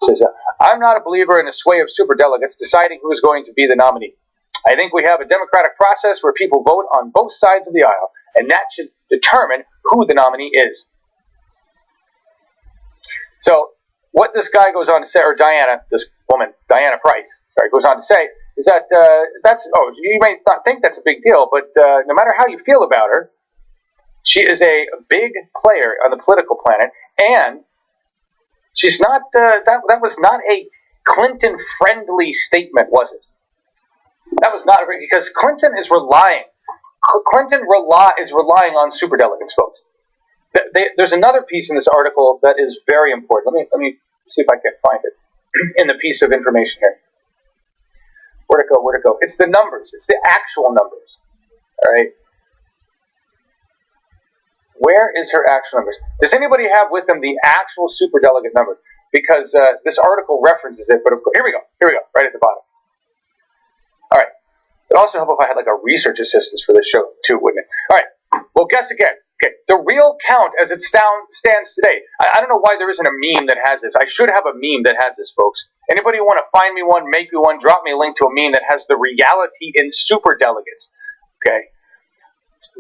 Speaker 2: She says, I'm not a believer in a sway of superdelegates deciding who is going to be the nominee. I think we have a democratic process where people vote on both sides of the aisle, and that should determine who the nominee is. So, what this guy goes on to say, or this woman, Diana Price, goes on to say, is that you may not think that's a big deal, but no matter how you feel about her, she is a big player on the political planet, and she's not. That was not a Clinton-friendly statement, was it? That was not, because Clinton is relying on superdelegates, folks. There's another piece in this article that is very important. Let me see if I can find it in the piece of information here. Where'd it go? It's the numbers. It's the actual numbers. All right. Where is her actual numbers? Does anybody have with them the actual superdelegate number? Because this article references it, but of course, here we go, right at the bottom. All right. It'd also help if I had like a research assistant for this show too, wouldn't it? All right. Well, guess again. Okay. The real count as it stands today. I don't know why there isn't a meme that has this. I should have a meme that has this, folks. Anybody want to find me one, make me one, drop me a link to a meme that has the reality in superdelegates. Okay.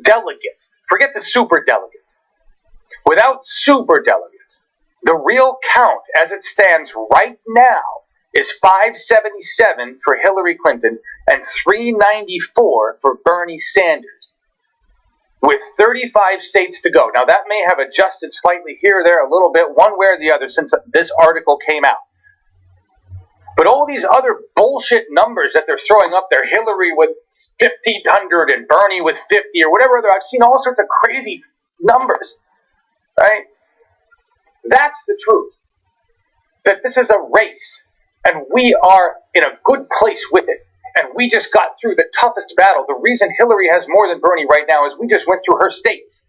Speaker 2: Delegates. Forget the superdelegates. Without superdelegates, the real count as it stands right now is 577 for Hillary Clinton and 394 for Bernie Sanders, with 35 states to go. Now, that may have adjusted slightly here or there a little bit, one way or the other, since this article came out. But all these other bullshit numbers that they're throwing up there, Hillary with 1,500 and Bernie with 50 or whatever other, I've seen all sorts of crazy numbers, right? That's the truth. That this is a race, and we are in a good place with it. And we just got through the toughest battle. The reason Hillary has more than Bernie right now is we just went through her states.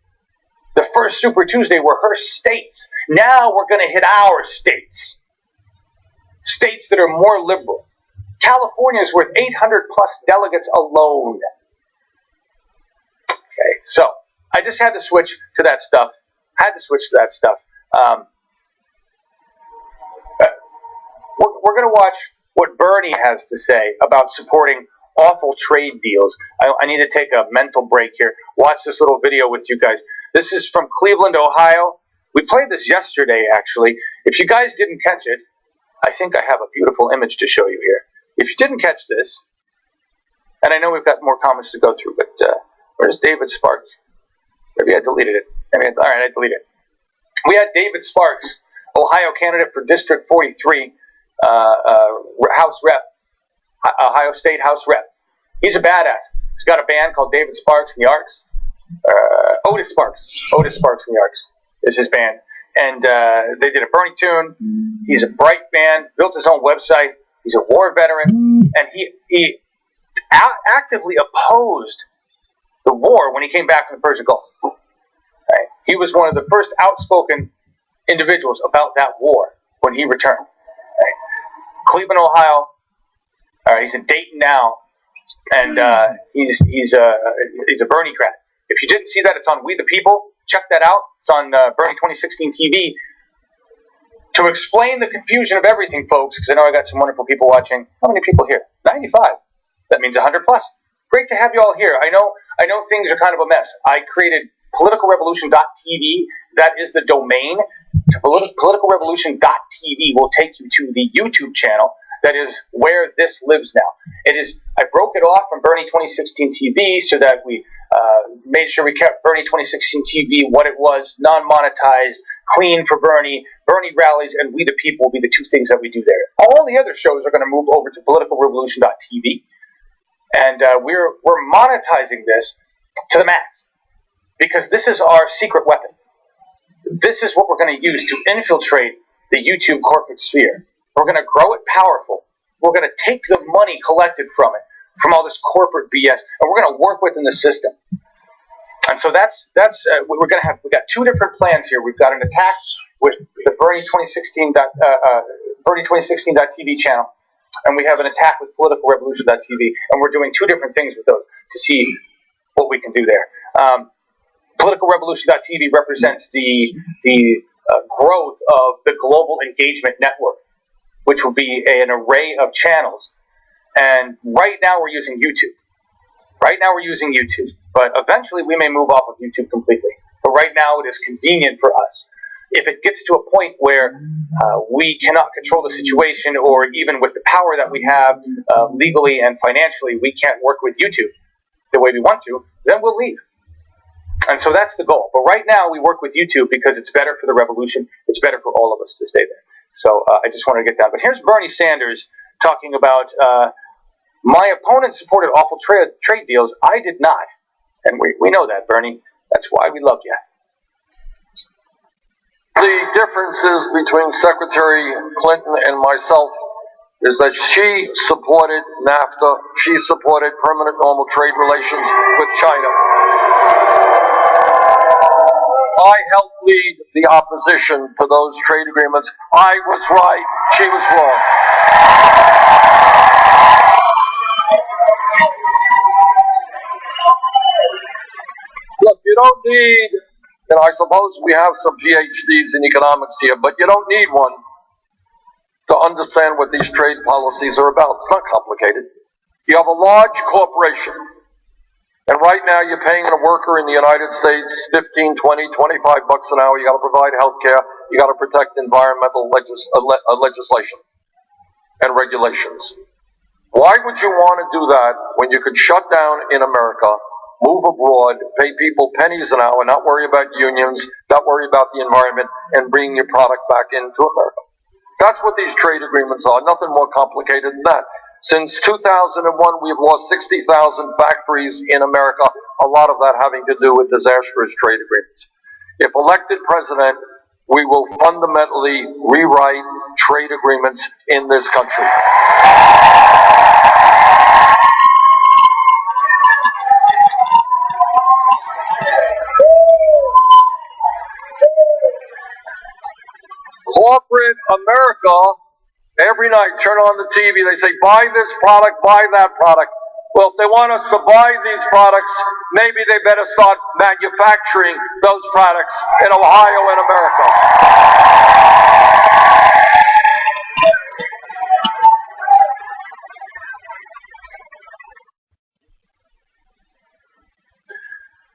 Speaker 2: The first Super Tuesday were her states. Now we're going to hit our states. States that are more liberal. California is worth 800 plus delegates alone. Okay, so I just had to switch to that stuff. We're going to watch what Bernie has to say about supporting awful trade deals. I need to take a mental break here. Watch this little video with you guys. This is from Cleveland, Ohio. We played this yesterday, actually. If you guys didn't catch it, I think I have a beautiful image to show you here. If you didn't catch this, and I know we've got more comments to go through, but where's David Sparks? Maybe I deleted it. All right, I deleted it. We had David Sparks, Ohio candidate for District 43, House Rep, Ohio State House Rep. He's a badass. He's got a band called David Sparks and the Arcs. Otis Sparks and the Arcs is his band. And they did a Bernie tune. He's a bright man, built his own website. He's a war veteran. And he actively opposed the war when he came back from the Persian Gulf. Right? He was one of the first outspoken individuals about that war when he returned. Right? Cleveland, Ohio. He's in Dayton now, and he's a Bernie-crat. If you didn't see that, it's on We the People. Check that out. It's on Bernie 2016 TV. To explain the confusion of everything, folks, because I know I got some wonderful people watching. How many people here? 95. That means 100 plus. Great to have you all here. I know things are kind of a mess. I created politicalrevolution.tv. That is the domain. Politicalrevolution.tv will take you to the YouTube channel. That is where this lives now. I broke it off from Bernie 2016 TV so that we made sure we kept Bernie 2016 TV what it was, non-monetized, clean for Bernie rallies, and We the People will be the two things that we do there. All the other shows are going to move over to politicalrevolution.tv, and we're monetizing this to the max because this is our secret weapon. This is what we're going to use to infiltrate the YouTube corporate sphere. We're going to grow it powerful. We're going to take the money collected from it, from all this corporate BS, and we're going to work within the system. And so that's what we're going to have. We've got two different plans here. We've got an attack with the Bernie 2016.TV channel, and we have an attack with politicalrevolution.tv, and we're doing two different things with those to see what we can do there. PoliticalRevolution.tv represents the growth of the Global Engagement Network, which will be an array of channels. And right now we're using YouTube. But eventually we may move off of YouTube completely. But right now it is convenient for us. If it gets to a point where we cannot control the situation, or even with the power that we have legally and financially, we can't work with YouTube the way we want to, then we'll leave. And so that's the goal. But right now we work with YouTube because it's better for the revolution. It's better for all of us to stay there. So I just wanted to get down. But here's Bernie Sanders talking about my opponent supported awful trade deals. I did not. And we know that, Bernie. That's why we love you.
Speaker 1: The differences between Secretary Clinton and myself is that she supported NAFTA, she supported permanent normal trade relations with China. I helped lead the opposition to those trade agreements. I was right, she was wrong. Look, you don't need, I suppose we have some PhDs in economics here, but you don't need one to understand what these trade policies are about. It's not complicated. You have a large corporation, and right now you're paying a worker in the United States $15, $20, $25 an hour. You got to provide health care. You got to protect environmental legislation and regulations. Why would you want to do that when you could shut down in America, move abroad, pay people pennies an hour, not worry about unions, not worry about the environment, and bring your product back into America? That's what these trade agreements are, nothing more complicated than that. Since 2001, we've lost 60,000 factories in America, a lot of that having to do with disastrous trade agreements. If elected president, we will fundamentally rewrite trade agreements in this country. Corporate America, every night, turn on the TV, they say, buy this product, buy that product. Well, if they want us to buy these products, maybe they better start manufacturing those products in Ohio and America.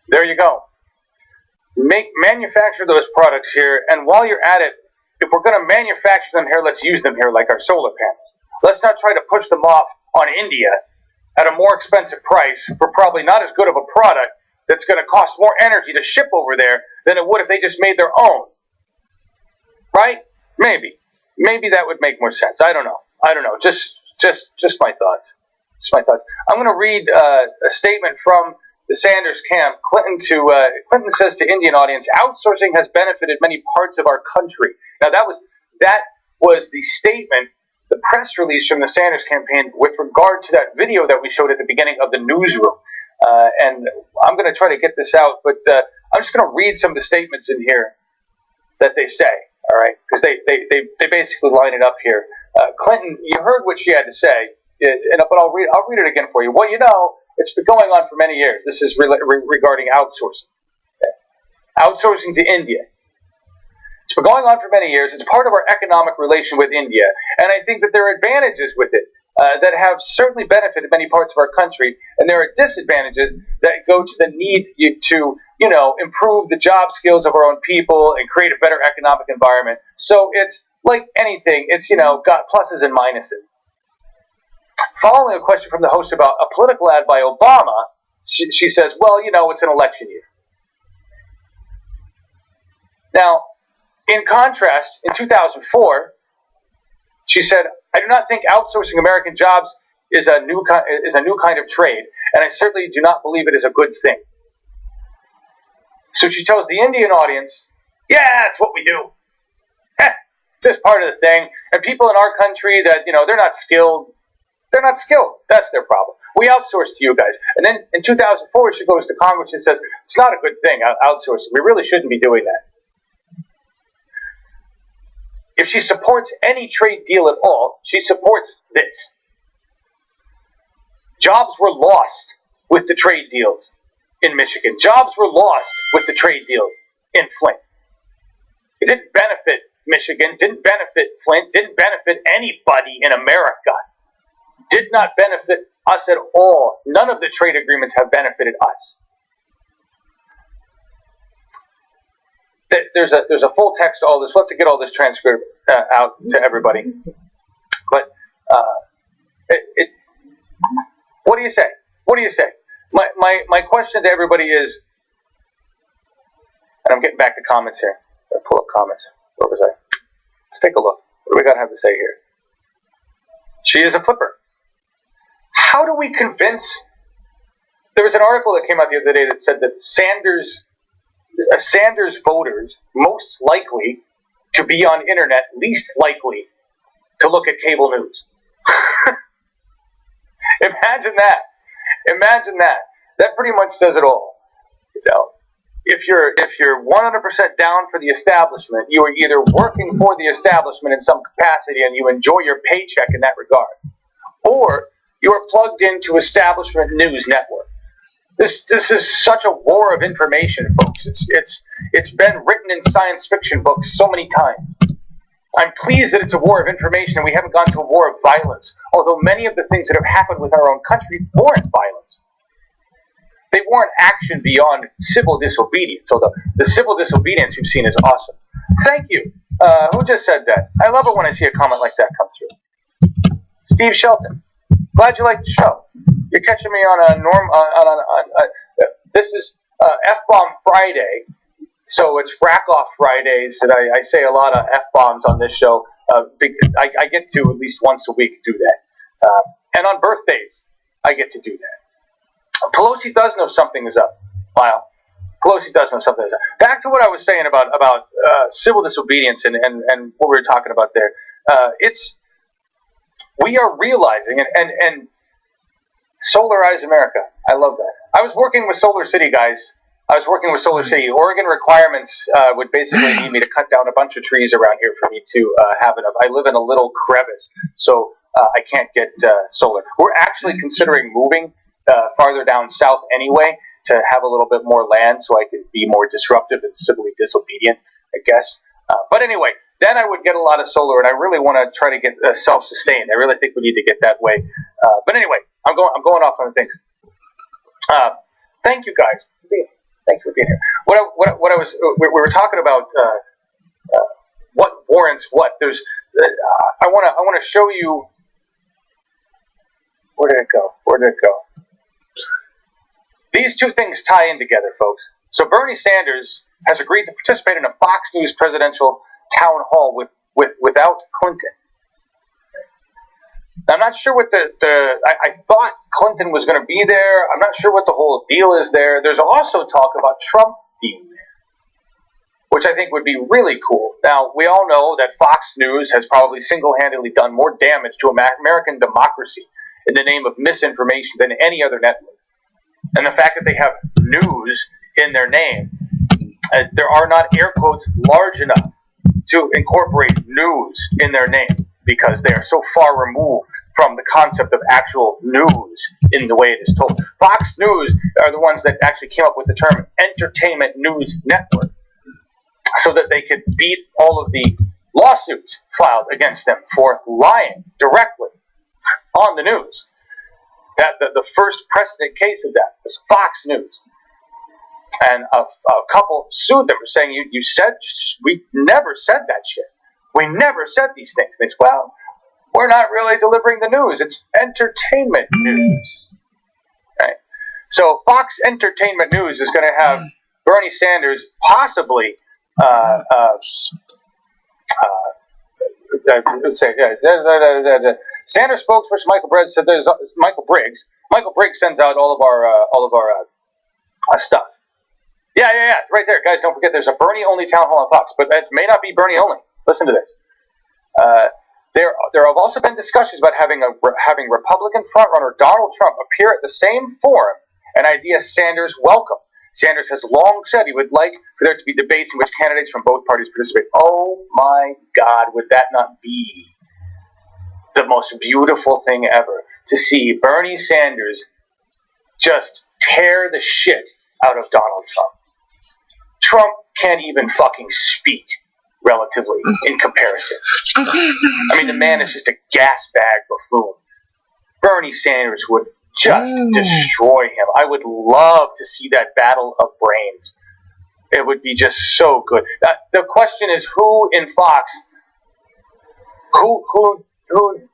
Speaker 2: There you go. Manufacture those products here, and while you're at it, if we're going to manufacture them here, let's use them here like our solar panels. Let's not try to push them off on India at a more expensive price for probably not as good of a product that's going to cost more energy to ship over there than it would if they just made their own. Right? Maybe. Maybe that would make more sense. I don't know. Just my thoughts. Just my thoughts. I'm going to read a statement from the Sanders camp. Clinton says to Indian audience, outsourcing has benefited many parts of our country. Now that was the statement, the press release from the Sanders campaign with regard to that video that we showed at the beginning of the newsroom. And I'm going to try to get this out, but I'm just going to read some of the statements in here that they say. All right, because they basically line it up here. Clinton, you heard what she had to say, but I'll read it again for you. Well, you know, it's been going on for many years. This is regarding outsourcing. Okay. Outsourcing to India. It's been going on for many years. It's part of our economic relation with India. And I think that there are advantages with it that have certainly benefited many parts of our country. And there are disadvantages that go to the need to, improve the job skills of our own people and create a better economic environment. So it's like anything. It's, got pluses and minuses. Following a question from the host about a political ad by Obama, she says, well, it's an election year. Now, in contrast, in 2004, she said, I do not think outsourcing American jobs is a new kind of trade, and I certainly do not believe it is a good thing. So she tells the Indian audience, yeah, that's what we do. It's just part of the thing. And people in our country that, they're not skilled. They're not skilled. That's their problem. We outsource to you guys. And then in 2004, she goes to Congress and says, it's not a good thing, outsourcing. We really shouldn't be doing that. If she supports any trade deal at all, she supports this. Jobs were lost with the trade deals. in Michigan. Jobs were lost with the trade deals in Flint. It didn't benefit Michigan, didn't benefit Flint, didn't benefit anybody in America. Did not benefit us at all. None of the trade agreements have benefited us. There's a full text to all this. We'll have to get all this transcript out to everybody. But what do you say? What do you say? My question to everybody is, and I'm getting back to comments here. I'll pull up comments. Where was I? Let's take a look. What do we got to have to say here? She is a flipper. How do we convince? There was an article that came out the other day that said that Sanders voters most likely to be on internet, least likely to look at cable news. Imagine that. Imagine that. That pretty much says it all. You know, if you're 100% down for the establishment, you are either working for the establishment in some capacity and you enjoy your paycheck in that regard, or you are plugged into establishment news network. This is such a war of information, folks. It's been written in science fiction books so many times. I'm pleased that it's a war of information and we haven't gone to a war of violence, although many of the things that have happened with our own country warrant violence. They warrant action beyond civil disobedience, although the civil disobedience we've seen is awesome. Thank you. Who just said that? I love it when I see a comment like that come through. Steve Shelton. Glad you liked the show. You're catching me on a this is F-Bomb Friday, so it's Frack-Off Fridays, and I say a lot of F-bombs on this show. I get to at least once a week do that. And on birthdays, I get to do that. Pelosi does know something is up, Lyle. Pelosi does know something is up. Back to what I was saying about civil disobedience and what we were talking about there. We are realizing, and Solarize America. I love that. I was working with Solar City, guys. I was working with Solar City. Oregon requirements would basically need me to cut down a bunch of trees around here for me to have enough. I live in a little crevice, so I can't get solar. We're actually considering moving farther down south anyway to have a little bit more land so I could be more disruptive and civilly disobedient, I guess. But anyway, then I would get a lot of solar, and I really want to try to get self-sustained. I really think we need to get that way. But anyway, I'm going off on things. Thank you guys. Thank you for being here. We were talking about what warrants what. I want to show you. Where did it go? These two things tie in together, folks. So Bernie Sanders has agreed to participate in a Fox News presidential town hall without Clinton. Now, I'm not sure what I thought Clinton was going to be there. I'm not sure what the whole deal is there. There's also talk about Trump being there, which I think would be really cool. Now, we all know that Fox News has probably single-handedly done more damage to American democracy in the name of misinformation than any other network. And the fact that they have news in their name, there are not air quotes large enough to incorporate news in their name because they are so far removed from the concept of actual news in the way it is told. Fox News are the ones that actually came up with the term entertainment news network so that they could beat all of the lawsuits filed against them for lying directly on the news. That the first precedent case of that was Fox News. And a couple sued them for saying, you said, we never said that shit. We never said these things. And they said, well, we're not really delivering the news. It's entertainment news. Right? So Fox Entertainment News is going to have Bernie Sanders possibly Sanders spokesperson Michael Briggs said there's Michael Briggs. Michael Briggs sends out all of our stuff. Yeah, right there, guys. Don't forget, there's a Bernie-only town hall on Fox, but that may not be Bernie-only. Listen to this. There have also been discussions about having Republican frontrunner Donald Trump appear at the same forum, an idea Sanders welcomed. Sanders has long said he would like for there to be debates in which candidates from both parties participate. Oh my God, would that not be the most beautiful thing ever, to see Bernie Sanders just tear the shit out of Donald Trump. Trump can't even fucking speak, relatively, in comparison. I mean, the man is just a gas bag buffoon. Bernie Sanders would just destroy him. I would love to see that battle of brains. It would be just so good. The question is, who in Fox, who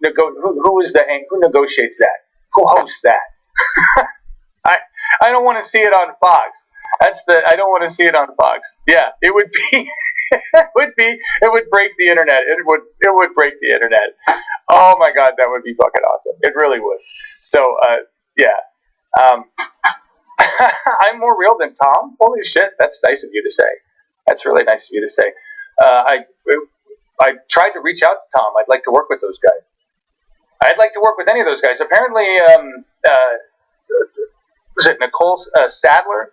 Speaker 2: negotiates that? Who hosts that? I don't want to see it on Fox. I don't want to see it on Fox. Yeah, it would be. It would break the internet. It would break the internet. Oh my God, that would be fucking awesome. It really would. So, yeah. I'm more real than Tom. Holy shit, that's nice of you to say. That's really nice of you to say. I tried to reach out to Tom. I'd like to work with those guys. I'd like to work with any of those guys. Apparently, was it Nicole Sadler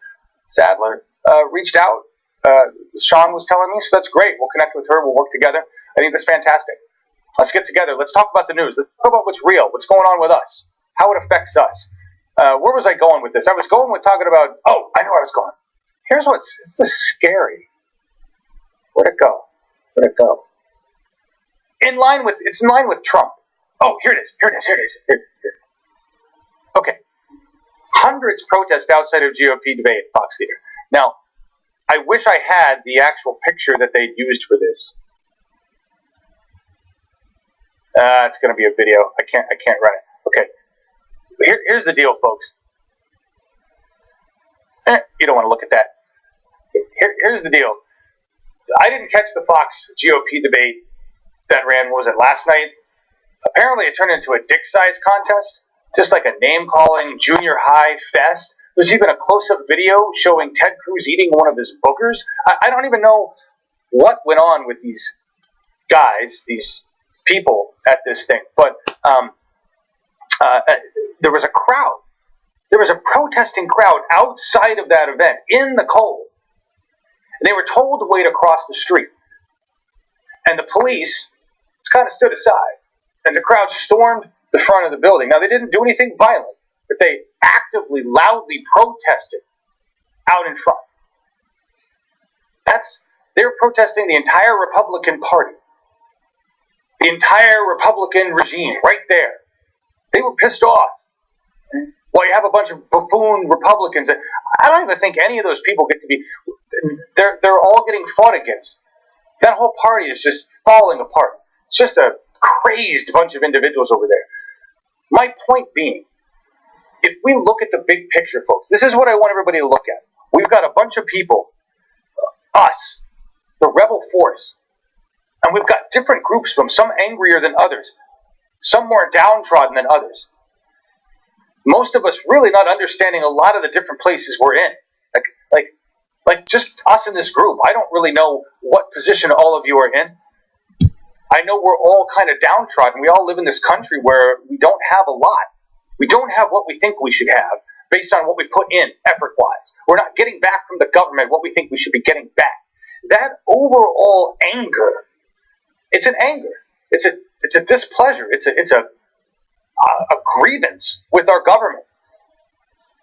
Speaker 2: reached out. Sean was telling me, so that's great. We'll connect with her. We'll work together. I think that's fantastic. Let's get together. Let's talk about the news. Let's talk about what's real, what's going on with us, how it affects us. Where was I going with this? I was going with talking about, I know where I was going. Here's it's scary. Where'd it go? It's in line with Trump. Oh, here it is. Here. Okay. Hundreds protest outside of GOP debate at Fox Theater. Now, I wish I had the actual picture that they'd used for this. It's going to be a video. I can't run it. Okay. Here's the deal, folks. You don't want to look at that. Here's the deal. I didn't catch the Fox GOP debate that ran, what was it, last night? Apparently it turned into a dick-size contest. Just like a name-calling junior high fest. There's even a close-up video showing Ted Cruz eating one of his boogers. I don't even know what went on with these guys, these people at this thing. But there was a crowd. There was a protesting crowd outside of that event in the cold. And they were told to wait across the street. And the police just kind of stood aside. And the crowd stormed the front of the building. Now, they didn't do anything violent, but they actively, loudly protested out in front. They were protesting the entire Republican Party. The entire Republican regime, right there. They were pissed off. Well, you have a bunch of buffoon Republicans. I don't even think any of those people get to be... They're all getting fought against. That whole party is just falling apart. It's just a crazed bunch of individuals over there. My point being, if we look at the big picture, folks, this is what I want everybody to look at. We've got a bunch of people, us, the rebel force, and we've got different groups from some angrier than others, some more downtrodden than others. Most of us really not understanding a lot of the different places we're in. Like just us in this group. I don't really know what position all of you are in. I know we're all kind of downtrodden. We all live in this country where we don't have a lot. We don't have what we think we should have based on what we put in effort-wise. We're not getting back from the government what we think we should be getting back. That overall anger, it's an anger. It's a displeasure. It's a grievance with our government.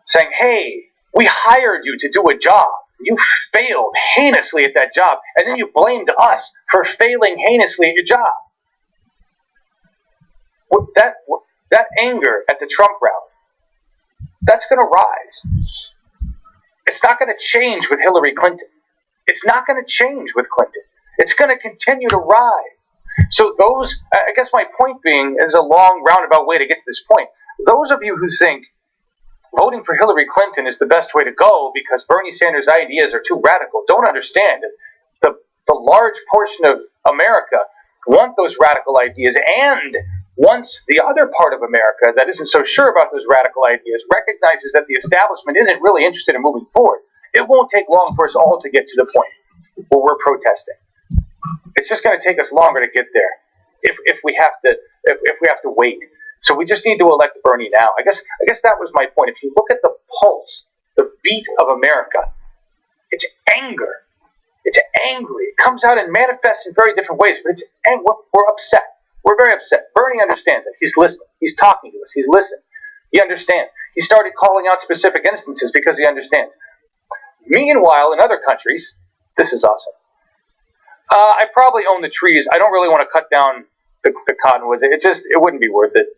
Speaker 2: Saying, hey, we hired you to do a job. You failed heinously at that job, and then you blamed us for failing heinously at your job. That anger at the Trump rally, that's going to rise. It's not going to change with Hillary Clinton. It's not going to change with Clinton. It's going to continue to rise. So I guess my point being is a long roundabout way to get to this point. Those of you who think voting for Hillary Clinton is the best way to go because Bernie Sanders' ideas are too radical don't understand. The large portion of America want those radical ideas, and once the other part of America that isn't so sure about those radical ideas recognizes that the establishment isn't really interested in moving forward, it won't take long for us all to get to the point where we're protesting. It's just going to take us longer to get there if we have to wait. So we just need to elect Bernie now. I guess that was my point. If you look at the pulse, the beat of America, it's anger. It's angry. It comes out and manifests in very different ways, but it's anger. We're upset. We're very upset. Bernie understands it. He's listening. He's talking to us. He's listening. He understands. He started calling out specific instances because he understands. Meanwhile, in other countries, this is awesome. I probably own the trees. I don't really want to cut down the cottonwoods. It wouldn't be worth it.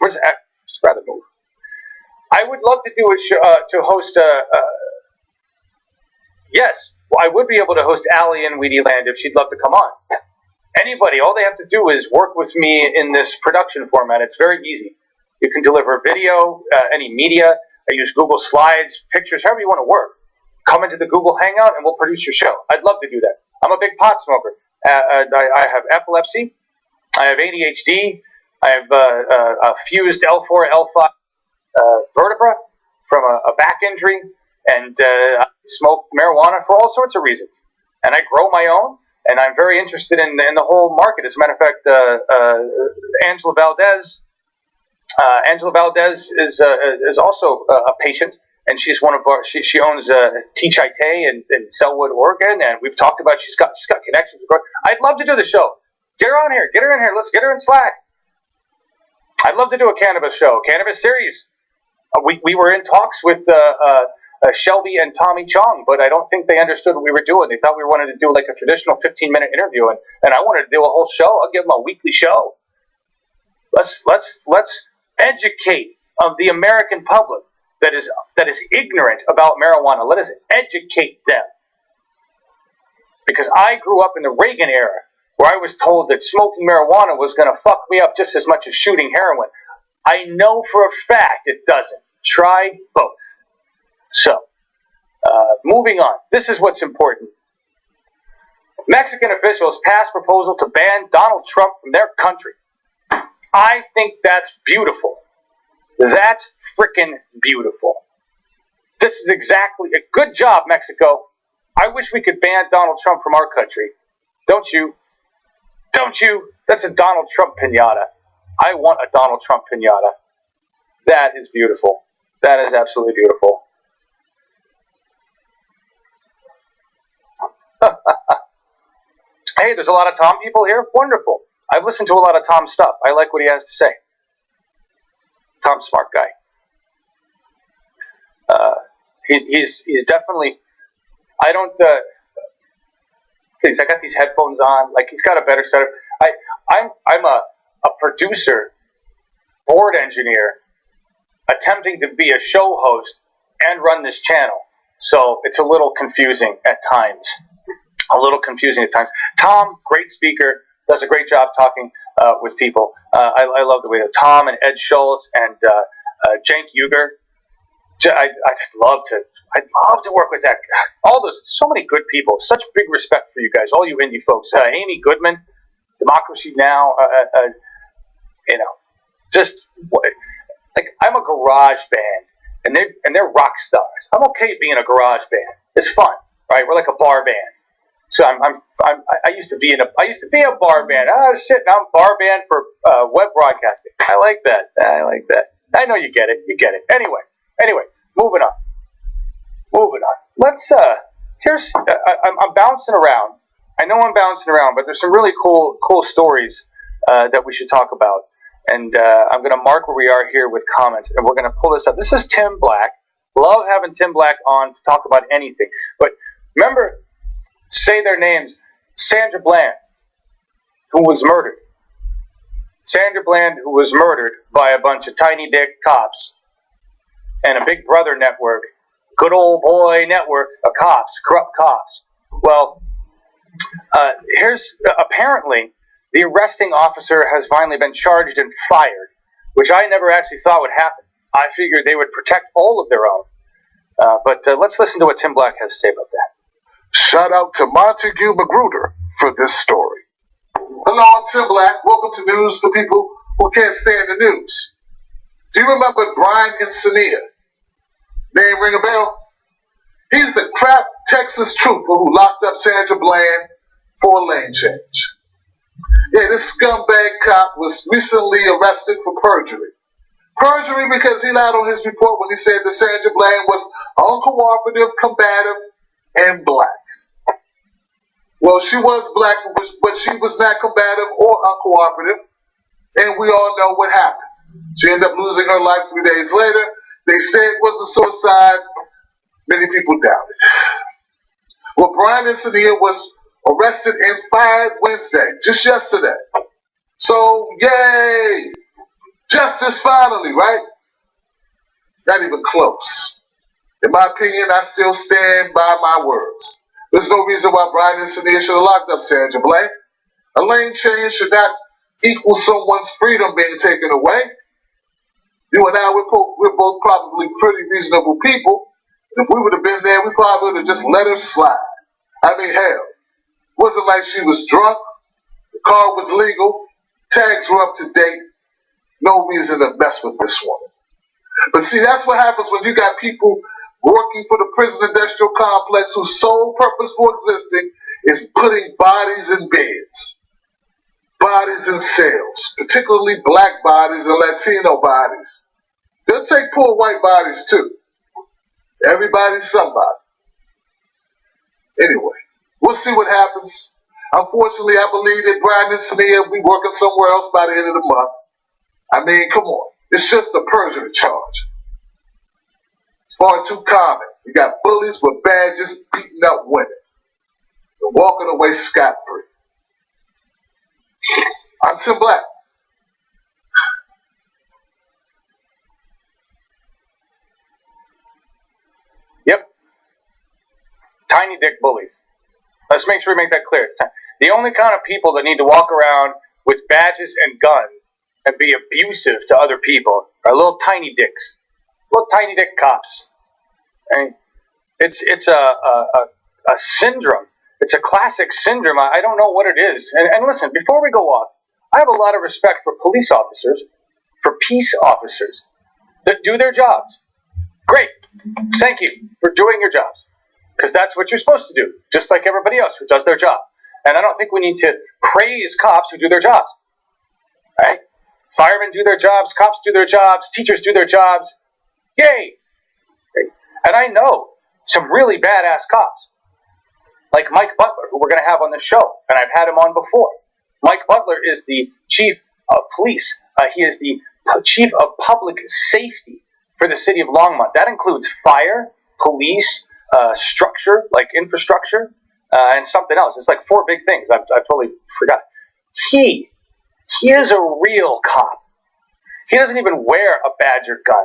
Speaker 2: Just rather move. I would love to do a show, to host yes, well, I would be able to host Allie in Weedy Land if she'd love to come on. Anybody, all they have to do is work with me in this production format. It's very easy. You can deliver video, any media. I use Google Slides, pictures, however you want to work. Come into the Google Hangout and we'll produce your show. I'd love to do that. I'm a big pot smoker. I have epilepsy. I have ADHD. I have a fused L4, L5 vertebra from a back injury. And I smoke marijuana for all sorts of reasons. And I grow my own. And I'm very interested in the whole market. As a matter of fact, Angela Valdez is also a patient, and she's one of our. She owns Tea Chai Tay in Selwood, Oregon, and we've talked about she's got connections. I'd love to do the show. Get her on here. Get her in here. Let's get her in Slack. I'd love to do a cannabis show, cannabis series. We were in talks with Shelby and Tommy Chong, but I don't think they understood what we were doing. They thought we wanted to do like a traditional 15-minute interview, and I wanted to do a whole show. I'll give them a weekly show. Let's educate the American public that is ignorant about marijuana. Let us educate them, because I grew up in the Reagan era, where I was told that smoking marijuana was going to fuck me up just as much as shooting heroin. I know for a fact it doesn't. Try both. So, moving on. This is what's important. Mexican officials passed proposal to ban Donald Trump from their country. I think that's beautiful. That's frickin' beautiful. This is exactly a good job, Mexico. I wish we could ban Donald Trump from our country. Don't you? Don't you? That's a Donald Trump piñata. I want a Donald Trump piñata. That is beautiful. That is absolutely beautiful. Hey, there's a lot of Tom people here. Wonderful. I've listened to a lot of Tom's stuff. I like what he has to say. Tom's a smart guy. He's definitely. I don't. Please, I got these headphones on. Like, he's got a better setup. I'm a producer, board engineer, attempting to be a show host and run this channel. So it's a little confusing at times. Tom, great speaker, does a great job talking with people. I love the way that Tom and Ed Schultz and Cenk Uygur. I'd love to work with that. All those, so many good people. Such big respect for you guys, all you indie folks. Amy Goodman, Democracy Now. Just like, I'm a garage band, and they're rock stars. I'm okay being a garage band. It's fun, right? We're like a bar band. So I used to be a bar band. Oh shit! Now I'm bar band for web broadcasting. I like that. I know you get it. Anyway, moving on. Let's here's I'm bouncing around. I know I'm bouncing around, but there's some really cool stories that we should talk about. And I'm going to mark where we are here with comments, and we're going to pull this up. This is Tim Black. Love having Tim Black on to talk about anything. But remember, say their names. Sandra Bland, who was murdered. Sandra Bland, who was murdered by a bunch of tiny dick cops and a Big Brother network, good old boy network of cops, corrupt cops. Well, here's apparently the arresting officer has finally been charged and fired, which I never actually thought would happen. I figured they would protect all of their own. But let's listen to what Tim Black has to say about that.
Speaker 4: Shout out to Montague Magruder for this story. Hello, I'm Tim Black. Welcome to News for People Who Can't Stand the News. Do you remember Brian Encinia? Name ring a bell? He's the crap Texas trooper who locked up Sandra Bland for a lane change. Yeah, this scumbag cop was recently arrested for perjury. Perjury because he lied on his report when he said that Sandra Bland was uncooperative, combative, and black. Well, she was black, but she was not combative or uncooperative, and we all know what happened. She ended up losing her life 3 days later. They said it was a suicide. Many people doubt it. Well, Brian Encinia was arrested and fired Wednesday, just yesterday. So, yay! Justice finally, right? Not even close. In my opinion, I still stand by my words. There's no reason why Brian Encinia should have locked up Sandra Bland. A lane change should not equal someone's freedom being taken away. You and I, we're both probably pretty reasonable people. If we would have been there, we probably would have just let her slide. I mean, hell, it wasn't like she was drunk. The car was legal. Tags were up to date. No reason to mess with this woman. But see, that's what happens when you got people working for the prison industrial complex whose sole purpose for existing is putting bodies in beds, bodies in cells, particularly black bodies and Latino bodies. They'll take poor white bodies too. Everybody's somebody. Anyway, we'll see what happens. Unfortunately, I believe that Brian Encinia will be working somewhere else by the end of the month. I mean, come on. It's just a perjury charge. It's far too common. You got bullies with badges beating up women. They're walking away scot-free. I'm Tim Black.
Speaker 2: Yep. Tiny dick bullies. Let's make sure we make that clear. The only kind of people that need to walk around with badges and guns and be abusive to other people are little tiny dicks. Little tiny dick cops. I mean, it's a syndrome. It's a classic syndrome. I don't know what it is. And listen, before we go off, I have a lot of respect for police officers, for peace officers that do their jobs. Great. Thank you for doing your jobs. Because that's what you're supposed to do, just like everybody else who does their job. And I don't think we need to praise cops who do their jobs. Right? Firemen do their jobs, cops do their jobs, teachers do their jobs. Yay! And I know some really badass cops, like Mike Butler, who we're going to have on the show, and I've had him on before. Mike Butler is the chief of police. He is the chief of public safety for the city of Longmont. That includes fire, police, structure, like infrastructure, and something else. It's like 4 big things. I totally forgot. He is a real cop. He doesn't even wear a badge or gun.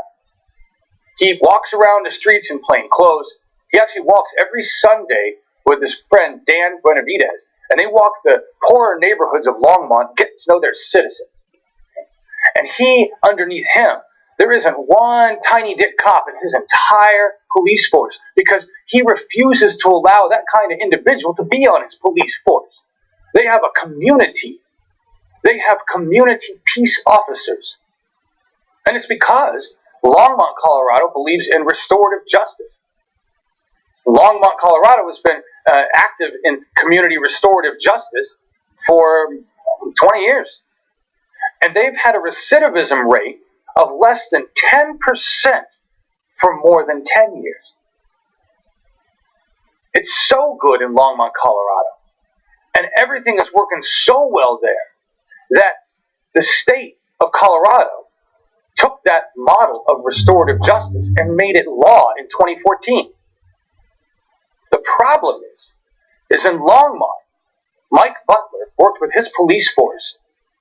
Speaker 2: He walks around the streets in plain clothes. He actually walks every Sunday with his friend Dan Benavidez, and they walk the poorer neighborhoods of Longmont, get to know their citizens. And underneath him, there isn't one tiny dick cop in his entire police force because he refuses to allow that kind of individual to be on his police force. They have a community. They have community peace officers. And it's because Longmont, Colorado believes in restorative justice. Longmont, Colorado has been active in community restorative justice for 20 years. And they've had a recidivism rate of less than 10% for more than 10 years. It's so good in Longmont, Colorado. And everything is working so well there that the state of Colorado took that model of restorative justice and made it law in 2014. The problem is in Longmont, Mike Butler worked with his police force,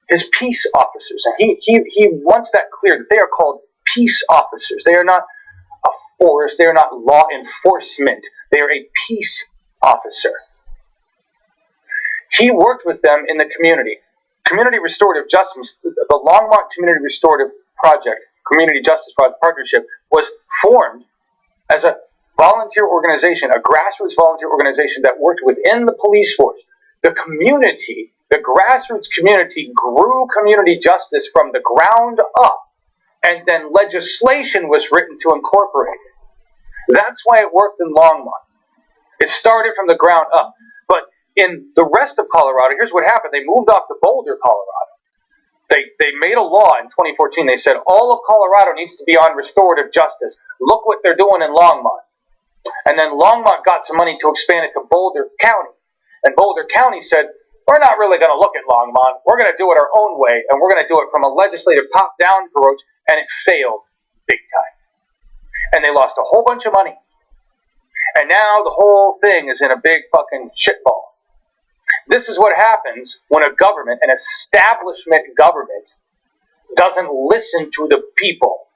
Speaker 2: his peace officers, and he wants that clear that they are called peace officers. They are not a force, they are not law enforcement, they are a peace officer. He worked with them in the community. Community Restorative Justice, the Longmont Community Restorative Project, Community Justice Partnership, was formed as a volunteer organization, a grassroots volunteer organization that worked within the police force. The community, the grassroots community, grew community justice from the ground up, and then legislation was written to incorporate it. That's why it worked in Longmont. It started from the ground up. But in the rest of Colorado, here's what happened. They moved off to Boulder, Colorado. They made a law in 2014. They said all of Colorado needs to be on restorative justice. Look what they're doing in Longmont. And then Longmont got some money to expand it to Boulder County. And Boulder County said, we're not really going to look at Longmont. We're going to do it our own way, and we're going to do it from a legislative top-down approach, and it failed big time. And they lost a whole bunch of money. And now the whole thing is in a big fucking shitball. This is what happens when a government, an establishment government, doesn't listen to the people.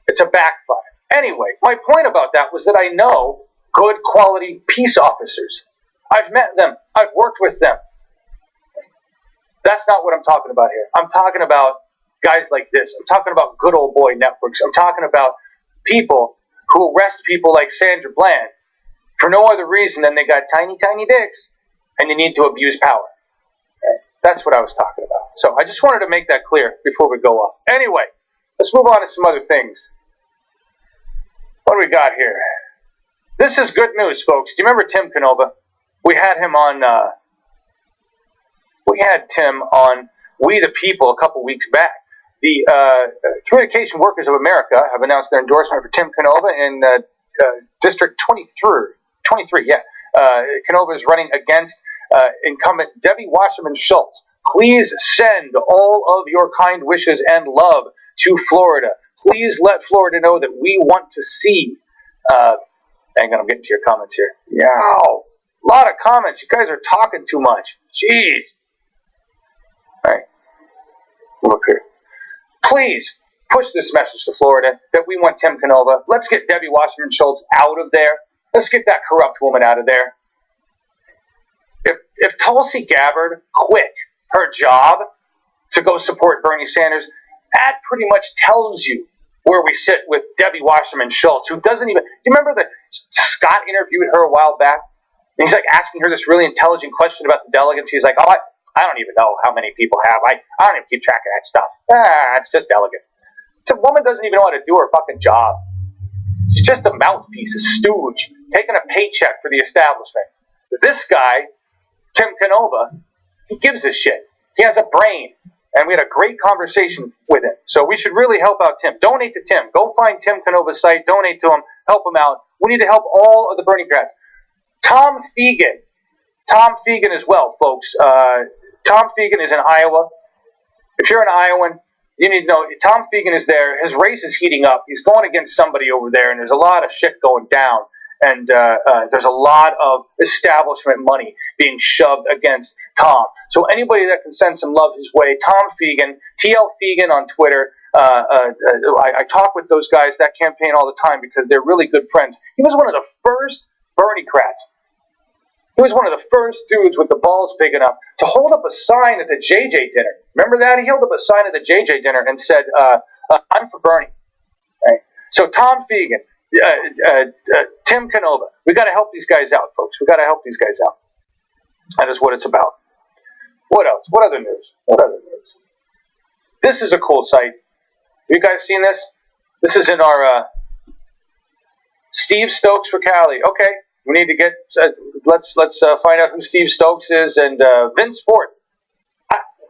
Speaker 2: It's a backfire. Anyway, my point about that was that I know good quality peace officers. I've met them. I've worked with them. That's not what I'm talking about here. I'm talking about guys like this. I'm talking about good old boy networks. I'm talking about people who arrest people like Sandra Bland for no other reason than they got tiny, tiny dicks and they need to abuse power. That's what I was talking about. So I just wanted to make that clear before we go off. Anyway, let's move on to some other things. What do we got here? This is good news, folks. Do you remember Tim Canova? We had him on. We had Tim on We the People a couple weeks back. The Communication Workers of America have announced their endorsement for Tim Canova in District 23. Yeah, Canova is running against incumbent Debbie Wasserman Schultz. Please send all of your kind wishes and love to Florida. Please let Florida know that we want to see. Hang on, I'm getting to your comments here. Yow! A lot of comments. You guys are talking too much. Jeez. All right. Look here. Please push this message to Florida that we want Tim Canova. Let's get Debbie Wasserman Schultz out of there. Let's get that corrupt woman out of there. If Tulsi Gabbard quit her job to go support Bernie Sanders, that pretty much tells you where we sit with Debbie Wasserman Schultz, who doesn't even... You remember that Scott interviewed her a while back? And he's like asking her this really intelligent question about the delegates. He's like, oh, I don't even know how many people have. I don't even keep track of that stuff. It's just delegates. It's a woman doesn't even know how to do her fucking job. She's just a mouthpiece, a stooge, taking a paycheck for the establishment. This guy, Tim Canova, he gives a shit. He has a brain. And we had a great conversation with him. So we should really help out Tim. Donate to Tim. Go find Tim Canova's site. Donate to him. Help him out. We need to help all of the Bernie crowds. Tom Fegan as well, folks. Tom Fegan is in Iowa. If you're an Iowan, you need to know Tom Fegan is there. His race is heating up. He's going against somebody over there, and there's a lot of shit going down. And there's a lot of establishment money being shoved against Tom. So anybody that can send some love his way, Tom Fegan, TL Fegan on Twitter. I talk with those guys, that campaign, all the time because they're really good friends. He was one of the first Bernie-crats. He was one of the first dudes with the balls big enough to hold up a sign at the JJ dinner. Remember that? He held up a sign at the JJ dinner and said, I'm for Bernie. Right? So Tom Fegan, Tim Canova. We got to help these guys out, folks. We got to help these guys out. That is what it's about. What else? What other news? What other news? This is a cool site. You guys seen this? This is in our Steve Stokes for Cali. Okay, we need to get. Let's find out who Steve Stokes is and Vince Ford.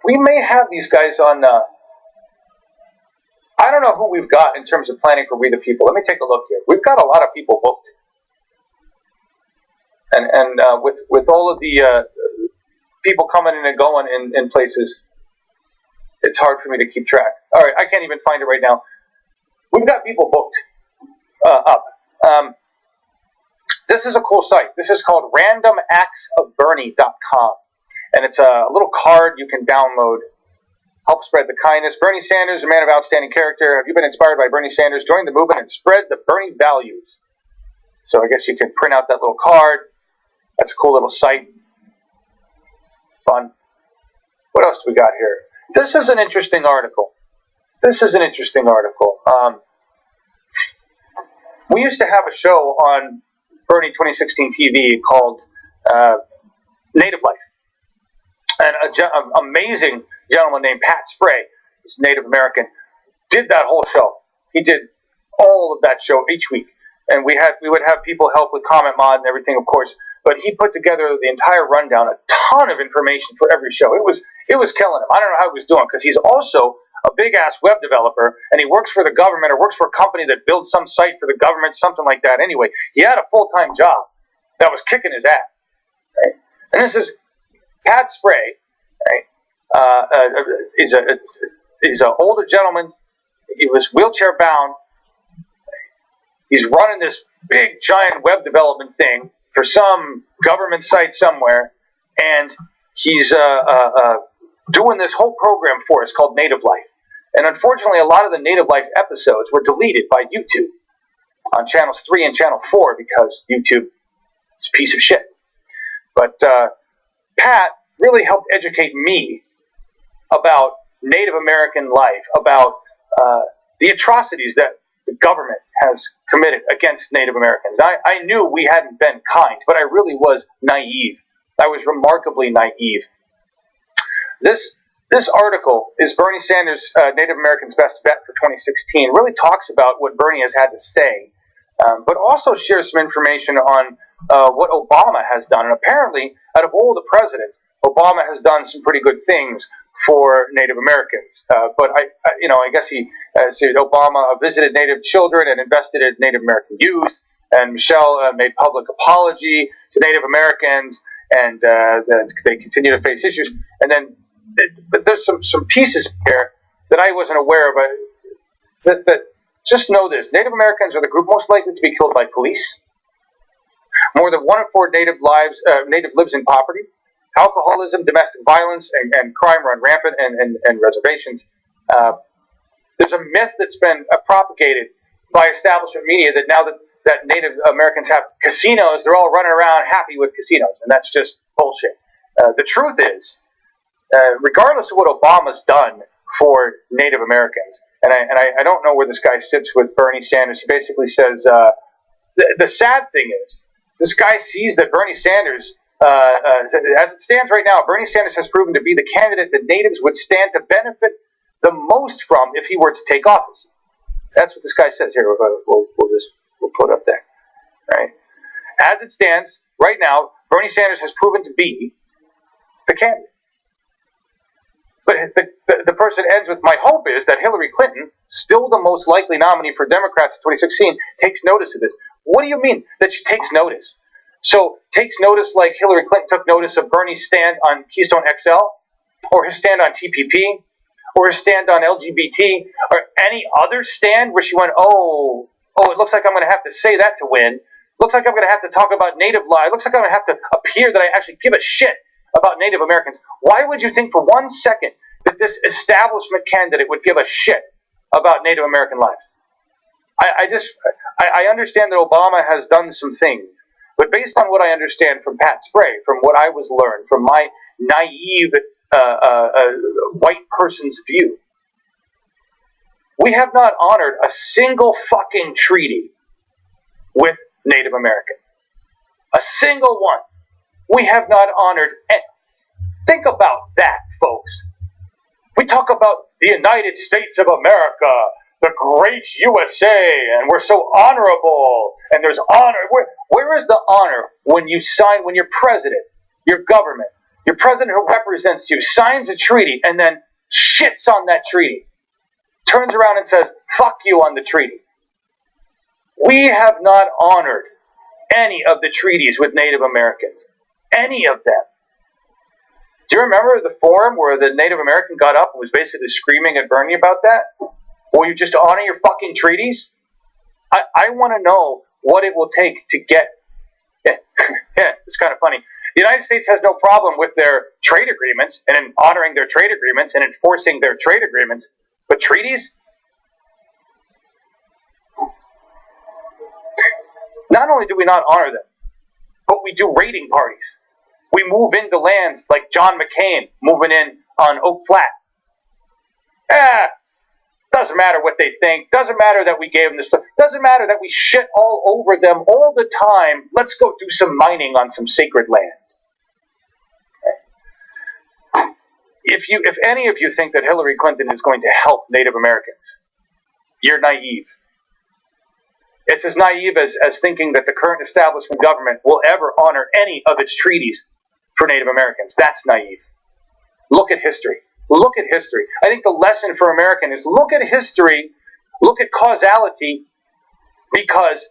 Speaker 2: We may have these guys on. I don't know who we've got in terms of planning for We the People. Let me take a look here. We've got a lot of people booked. And with all of the people coming in and going in places, it's hard for me to keep track. All right, I can't even find it right now. We've got people booked up. This is a cool site. This is called randomactsofbernie.com. And it's a little card you can download. Help spread the kindness. Bernie Sanders, a man of outstanding character. Have you been inspired by Bernie Sanders? Join the movement and spread the Bernie values. So I guess you can print out that little card. That's a cool little site. Fun. What else do we got here? This is an interesting article. We used to have a show on Bernie 2016 TV called Native Life. And an amazing gentleman named Pat Spray, who's Native American, did that whole show. He did all of that show each week. And we would have people help with comment mod and everything, of course. But he put together the entire rundown, a ton of information for every show. It was killing him. I don't know how he was doing, because he's also a big-ass web developer, and he works for the government or works for a company that builds some site for the government, something like that. Anyway, he had a full-time job that was kicking his ass. Right? And this is Pat Spray, right? He's an older gentleman. He was wheelchair-bound. He's running this big giant web development thing for some government site somewhere, and he's doing this whole program for us called Native Life. And unfortunately, a lot of the Native Life episodes were deleted by YouTube on channels 3 and channel 4 because YouTube is a piece of shit. But Pat really helped educate me about Native American life, about the atrocities that the government has committed against Native Americans. I knew we hadn't been kind, but I really was naive. I was remarkably naive. This article is Bernie Sanders' Native Americans' Best Bet for 2016. Really talks about what Bernie has had to say, but also shares some information on what Obama has done. And apparently, out of all the presidents, Obama has done some pretty good things for Native Americans. But I guess he said Obama visited Native children and invested in Native American youth. And Michelle made public apology to Native Americans, and they continue to face issues. And then, but there's some pieces here that I wasn't aware of. That just know this: Native Americans are the group most likely to be killed by police. More than 1 in 4 Native lives in poverty. Alcoholism, domestic violence, and crime run rampant in reservations. There's a myth that's been propagated by establishment media that now that Native Americans have casinos, they're all running around happy with casinos, and that's just bullshit. The truth is, regardless of what Obama's done for Native Americans, and I don't know where this guy sits with Bernie Sanders. He basically says the sad thing is this guy sees that Bernie Sanders. As it stands right now, Bernie Sanders has proven to be the candidate that natives would stand to benefit the most from if he were to take office. That's what this guy says here. We'll put it up there, right? As it stands right now, Bernie Sanders has proven to be the candidate. But the person ends with, my hope is that Hillary Clinton, still the most likely nominee for Democrats in 2016, takes notice of this. What do you mean that she takes notice? So takes notice like Hillary Clinton took notice of Bernie's stand on Keystone XL, or his stand on TPP, or his stand on LGBT, or any other stand where she went, oh, it looks like I'm going to have to say that to win. Looks like I'm going to have to talk about Native life. Looks like I'm going to have to appear that I actually give a shit about Native Americans. Why would you think for 1 second that this establishment candidate would give a shit about Native American life? I understand that Obama has done some things. But based on what I understand from Pat Spray, from what I was learned, from my naive white person's view, we have not honored a single fucking treaty with Native American. A single one. We have not honored any. Think about that, folks. We talk about the United States of America, the great USA, and we're so honorable, and there's honor. Where is the honor when you sign, when your president, your government, your president who represents you, signs a treaty and then shits on that treaty, turns around and says, fuck you on the treaty? We have not honored any of the treaties with Native Americans. Any of them. Do you remember the forum where the Native American got up and was basically screaming at Bernie about that? Will you just honor your fucking treaties? I want to know what it will take to get... Yeah, it's kind of funny. The United States has no problem with their trade agreements and in honoring their trade agreements and enforcing their trade agreements. But treaties? Not only do we not honor them, but we do raiding parties. We move into lands like John McCain moving in on Oak Flat. Doesn't matter what they think. Doesn't matter that we gave them this. Doesn't matter that we shit all over them all the time. Let's go do some mining on some sacred land. If any of you think that Hillary Clinton is going to help Native Americans, you're naive. It's as naive as thinking that the current establishment government will ever honor any of its treaties for Native Americans. That's naive. Look at history. Look at history. I think the lesson for American is look at history, look at causality, because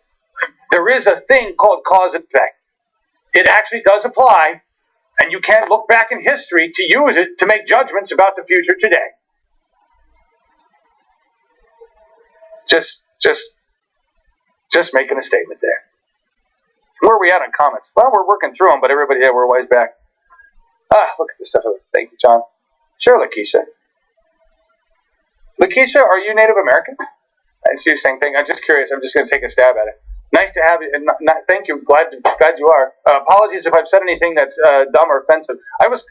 Speaker 2: there is a thing called cause and effect. It actually does apply, and you can't look back in history to use it to make judgments about the future today. Just Just making a statement there. Where are we at on comments? Well, we're working through them, but everybody, yeah, we're a ways back. Look at this stuff. Thank you, John. Sure, Lakeisha. Lakeisha, are you Native American? I see you saying thing. I'm just curious. I'm just going to take a stab at it. Nice to have you. And thank you. Glad you are. Apologies if I've said anything that's dumb or offensive. I was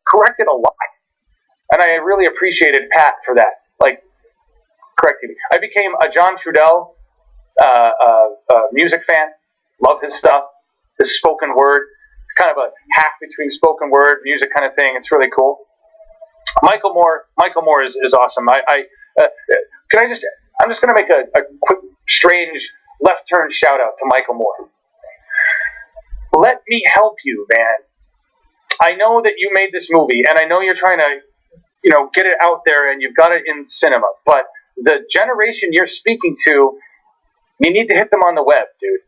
Speaker 2: corrected a lot, and I really appreciated Pat for that. Like correcting me. I became a John Trudell music fan. Love his stuff. His spoken word. It's kind of a half between spoken word, music kind of thing. It's really cool. Michael Moore is awesome. I'm just going to make a quick, strange left turn shout out to Michael Moore. Let me help you, man. I know that you made this movie, and I know you're trying to, get it out there, and you've got it in cinema. But the generation you're speaking to, you need to hit them on the web, dude.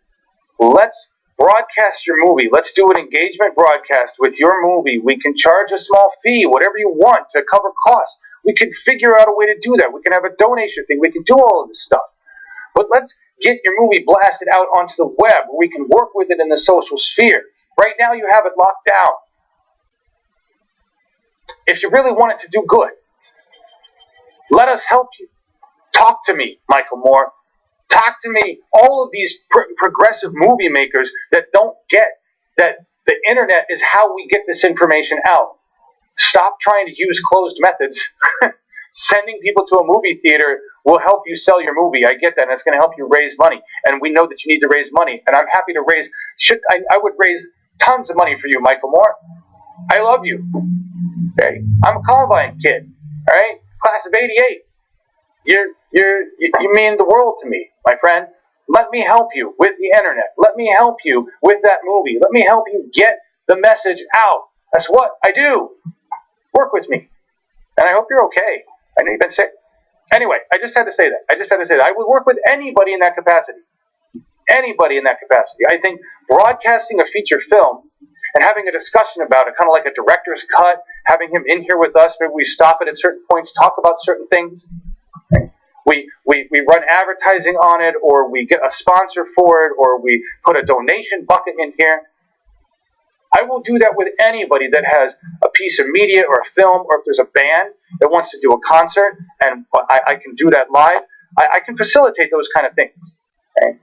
Speaker 2: Let's broadcast your movie. Let's do an engagement broadcast with your movie. We can charge a small fee, whatever you want, to cover costs. We can figure out a way to do that. We can have a donation thing. We can do all of this stuff. But let's get your movie blasted out onto the web where we can work with it in the social sphere. Right now you have it locked down. If you really want it to do good, let us help you. Talk to me, Michael Moore. Talk to me, all of these progressive movie makers that don't get that the internet is how we get this information out. Stop trying to use closed methods. Sending people to a movie theater will help you sell your movie. I get that, and it's going to help you raise money. And we know that you need to raise money. And I'm happy to raise, I would raise tons of money for you, Michael Moore. I love you. Okay? I'm a Columbine kid. All right? Class of '88. You mean the world to me, my friend. Let me help you with the internet. Let me help you with that movie. Let me help you get the message out. That's what I do. Work with me. And I hope you're okay. I know you've been sick. Anyway, I just had to say that. I would work with anybody in that capacity. Anybody in that capacity. I think broadcasting a feature film and having a discussion about it, kind of like a director's cut, having him in here with us, maybe we stop it at certain points, talk about certain things. We run advertising on it, or we get a sponsor for it, or we put a donation bucket in here. I will do that with anybody that has a piece of media or a film, or if there's a band that wants to do a concert, and I can do that live. I can facilitate those kind of things. Okay?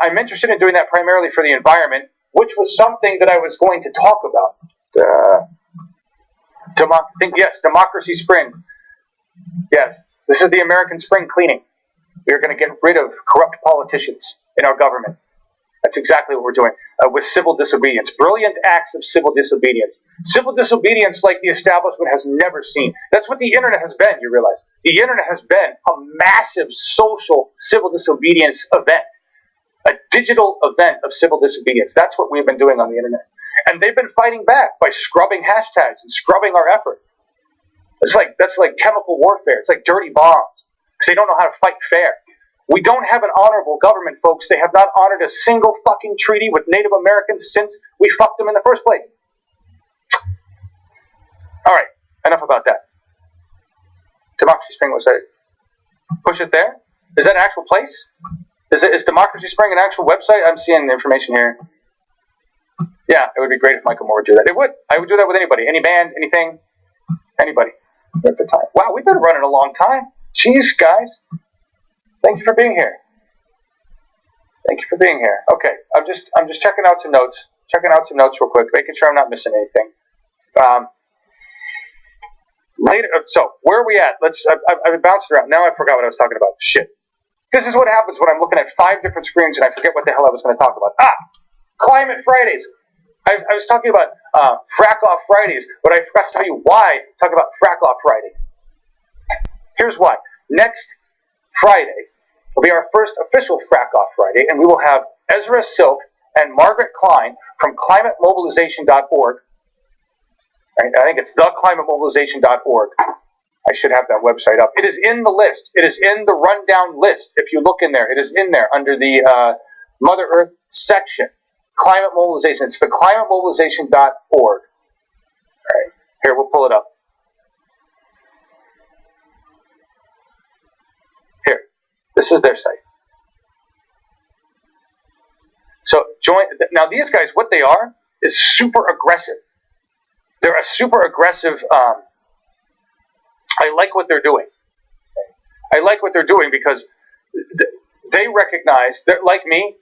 Speaker 2: I'm interested in doing that primarily for the environment, which was something that I was going to talk about. Yes, Democracy Spring. Yes, this is the American spring cleaning. We are going to get rid of corrupt politicians in our government. That's exactly what we're doing with civil disobedience. Brilliant acts of civil disobedience. Civil disobedience like the establishment has never seen. That's what the internet has been, you realize. The internet has been a massive social civil disobedience event. A digital event of civil disobedience. That's what we've been doing on the internet. And they've been fighting back by scrubbing hashtags and scrubbing our effort. That's like chemical warfare. It's like dirty bombs. Because they don't know how to fight fair. We don't have an honorable government, folks. They have not honored a single fucking treaty with Native Americans since we fucked them in the first place. All right, enough about that. Democracy Spring was that? Push it there? Is that an actual place? Is Democracy Spring an actual website? I'm seeing the information here. Yeah, it would be great if Michael Moore would do that. It would. I would do that with anybody. Any band, anything, anybody. At the time. Wow, we've been running a long time. Jeez, guys. Thank you for being here. Thank you for being here. Okay, I'm just checking out some notes. Real quick, making sure I'm not missing anything. Later. So where are we at? I've bounced around. Now I forgot what I was talking about. Shit. This is what happens when I'm looking at 5 different screens and I forget what the hell I was going to talk about. Climate Fridays. I was talking about Frack Off Fridays, but I forgot to tell you why I talk about Frack Off Fridays. Here's why. Next Friday will be our first official Frack Off Friday, and we will have Ezra Silk and Margaret Klein from climatemobilization.org. I think it's theclimatemobilization.org. I should have that website up. It is in the list. It is in the rundown list. If you look in there, it is in there under the Mother Earth section. Climate Mobilization. It's theclimatemobilization.org. All right. Here, we'll pull it up. Here. This is their site. So join. Now these guys, what they are is super aggressive. They're a super aggressive. I like what they're doing. I like what they're doing because they recognize they're like me.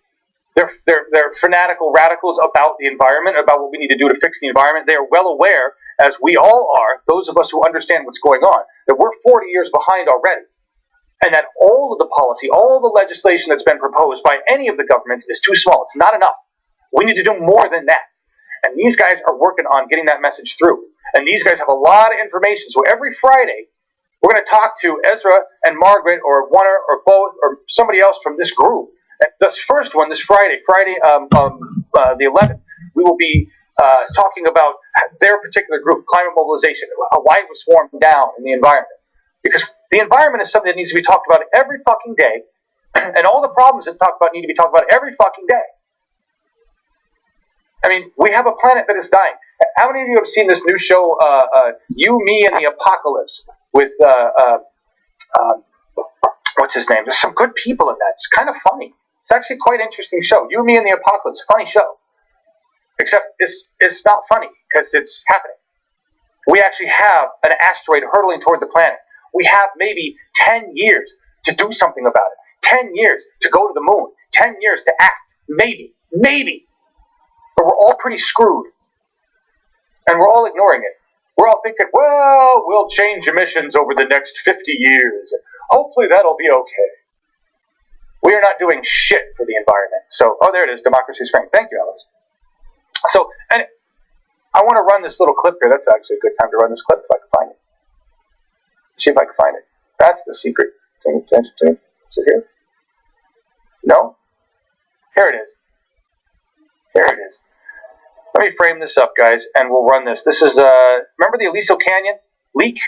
Speaker 2: They're fanatical radicals about the environment, about what we need to do to fix the environment. They are well aware, as we all are, those of us who understand what's going on, that we're 40 years behind already. And that all of the policy, all the legislation that's been proposed by any of the governments is too small. It's not enough. We need to do more than that. And these guys are working on getting that message through. And these guys have a lot of information. So every Friday, we're going to talk to Ezra and Margaret, or one or both, or somebody else from this group. This first one, this Friday, the 11th, we will be talking about their particular group, climate mobilization, why it was formed down in the environment. Because the environment is something that needs to be talked about every fucking day, and all the problems that talked about need to be talked about every fucking day. I mean, we have a planet that is dying. How many of you have seen this new show, You, Me, and the Apocalypse, with, what's his name? There's some good people in that. It's kind of funny. It's actually quite an interesting show. You, Me, and the Apocalypse. Funny show. Except it's not funny, because it's happening. We actually have an asteroid hurtling toward the planet. We have maybe 10 years to do something about it. 10 years to go to the moon. 10 years to act. Maybe. But we're all pretty screwed. And we're all ignoring it. We're all thinking, well, we'll change emissions over the next 50 years. And hopefully that'll be okay. We are not doing shit for the environment. So, oh, there it is, Democracy Spring. Thank you, Alice. So, and I want to run this little clip here. That's actually a good time to run this clip if I can find it. See if I can find it. That's the secret. Is it here? No? Here it is. Here it is. Let me frame this up, guys, and we'll run this. This is, remember the Aliso Canyon leak?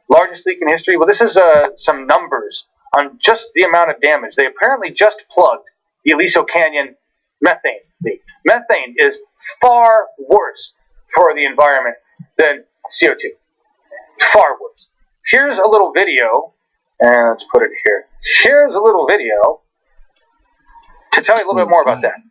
Speaker 2: Largest leak in history? Well, this is some numbers on just the amount of damage. They apparently just plugged the Aliso Canyon methane leak. Methane is far worse for the environment than CO2. Far worse. Here's a little video, and let's put it here. Here's a little video to tell you a little bit more about that.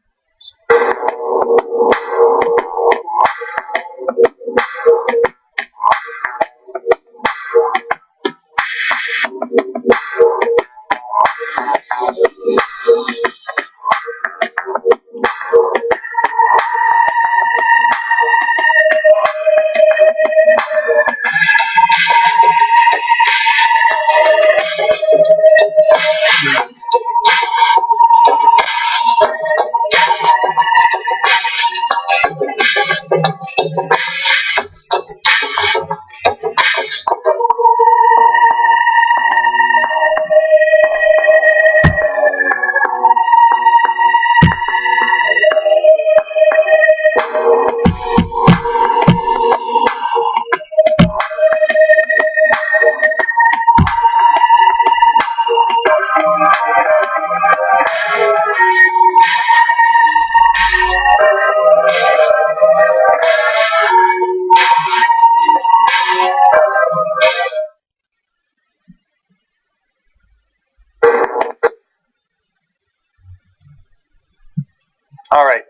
Speaker 2: All right,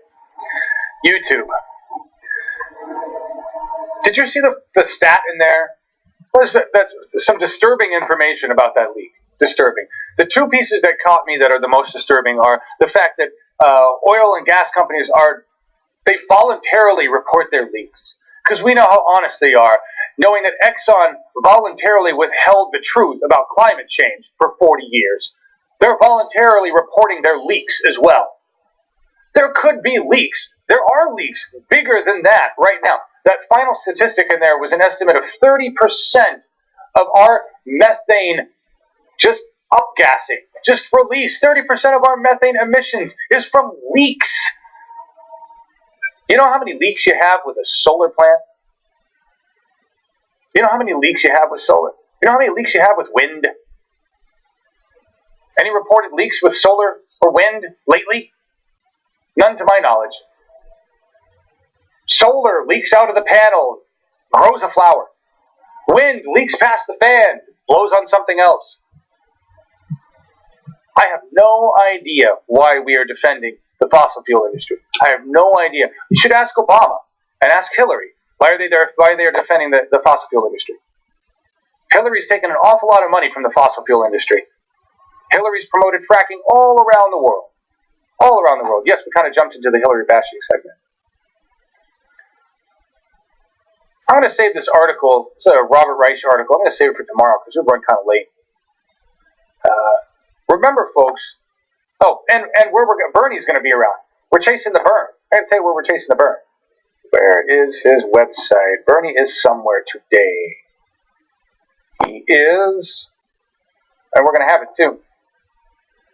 Speaker 2: YouTube. Did you see the stat in there? That's some disturbing information about that leak. Disturbing. The two pieces that caught me that are the most disturbing are the fact that oil and gas companies they voluntarily report their leaks. Because we know how honest they are, knowing that Exxon voluntarily withheld the truth about climate change for 40 years. They're voluntarily reporting their leaks as well. There could be leaks. There are leaks bigger than that right now. That final statistic in there was an estimate of 30% of our methane just upgassing, just release. 30% of our methane emissions is from leaks. You know how many leaks you have with a solar plant? You know how many leaks you have with solar? You know how many leaks you have with wind? Any reported leaks with solar or wind lately? None to my knowledge. Solar leaks out of the panel, grows a flower. Wind leaks past the fan, blows on something else. I have no idea why we are defending the fossil fuel industry. I have no idea. You should ask Obama and ask Hillary. Why are they there? Why are they defending the fossil fuel industry? Hillary's taken an awful lot of money from the fossil fuel industry. Hillary's promoted fracking all around the world. All around the world. Yes, we kind of jumped into the Hillary bashing segment. I'm going to save this article. It's a Robert Reich article. I'm going to save it for tomorrow because we're going kind of late. Remember, folks. Oh, and where Bernie's going to be around. We're chasing the burn. I got to tell you where we're chasing the burn. Where is his website? Bernie is somewhere today. He is, and we're going to have it too.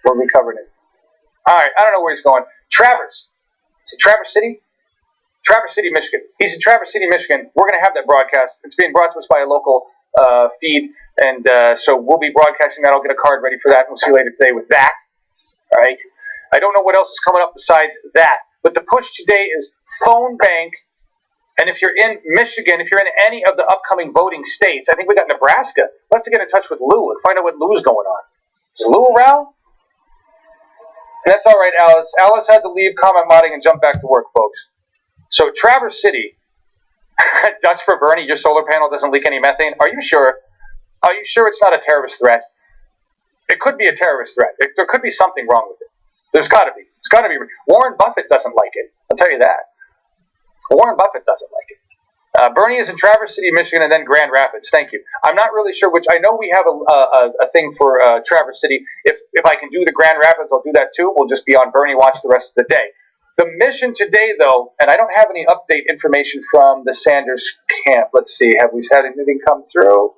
Speaker 2: We'll be covering it. All right, I don't know where he's going. Traverse. Is it Traverse City? Traverse City, Michigan. He's in Traverse City, Michigan. We're going to have that broadcast. It's being brought to us by a local feed, and so we'll be broadcasting that. I'll get a card ready for that, and we'll see you later today with that. All right. I don't know what else is coming up besides that, but the push today is phone bank. And if you're in Michigan, if you're in any of the upcoming voting states, I think we got Nebraska. We'll have to get in touch with Lou and find out what Lou's going on. Is Lou around? That's all right, Alice. Alice had to leave comment modding and jump back to work, folks. So Traverse City, Dutch for Bernie, your solar panel doesn't leak any methane. Are you sure? Are you sure it's not a terrorist threat? It could be a terrorist threat. There could be something wrong with it. There's got to be. It's got to be. Warren Buffett doesn't like it. I'll tell you that. Warren Buffett doesn't like it. Bernie is in Traverse City, Michigan, and then Grand Rapids. Thank you. I'm not really sure which. I know we have a thing for Traverse City. If I can do the Grand Rapids, I'll do that too. We'll just be on Bernie Watch the rest of the day. The mission today, though, and I don't have any update information from the Sanders camp. Let's see. Have we had anything come through?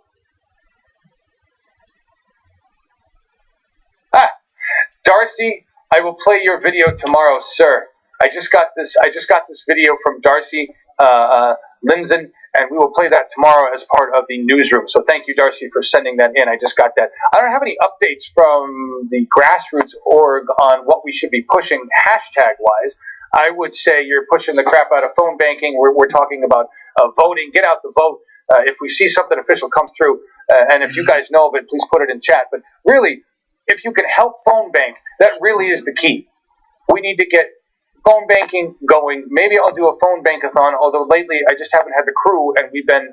Speaker 2: Darcy, I will play your video tomorrow, sir. I just got this video from Darcy Linzen, and we will play that tomorrow as part of the newsroom. So thank you, Darcy, for sending that in. I just got that. I don't have any updates from the grassroots org on what we should be pushing hashtag-wise. I would say you're pushing the crap out of phone banking. We're talking about voting. Get out the vote. If we see something official come through, and if you guys know of it, please put it in chat. But really, if you can help phone bank, that really is the key. We need to get phone banking going. Maybe I'll do a phone bankathon, although lately I just haven't had the crew, and we've been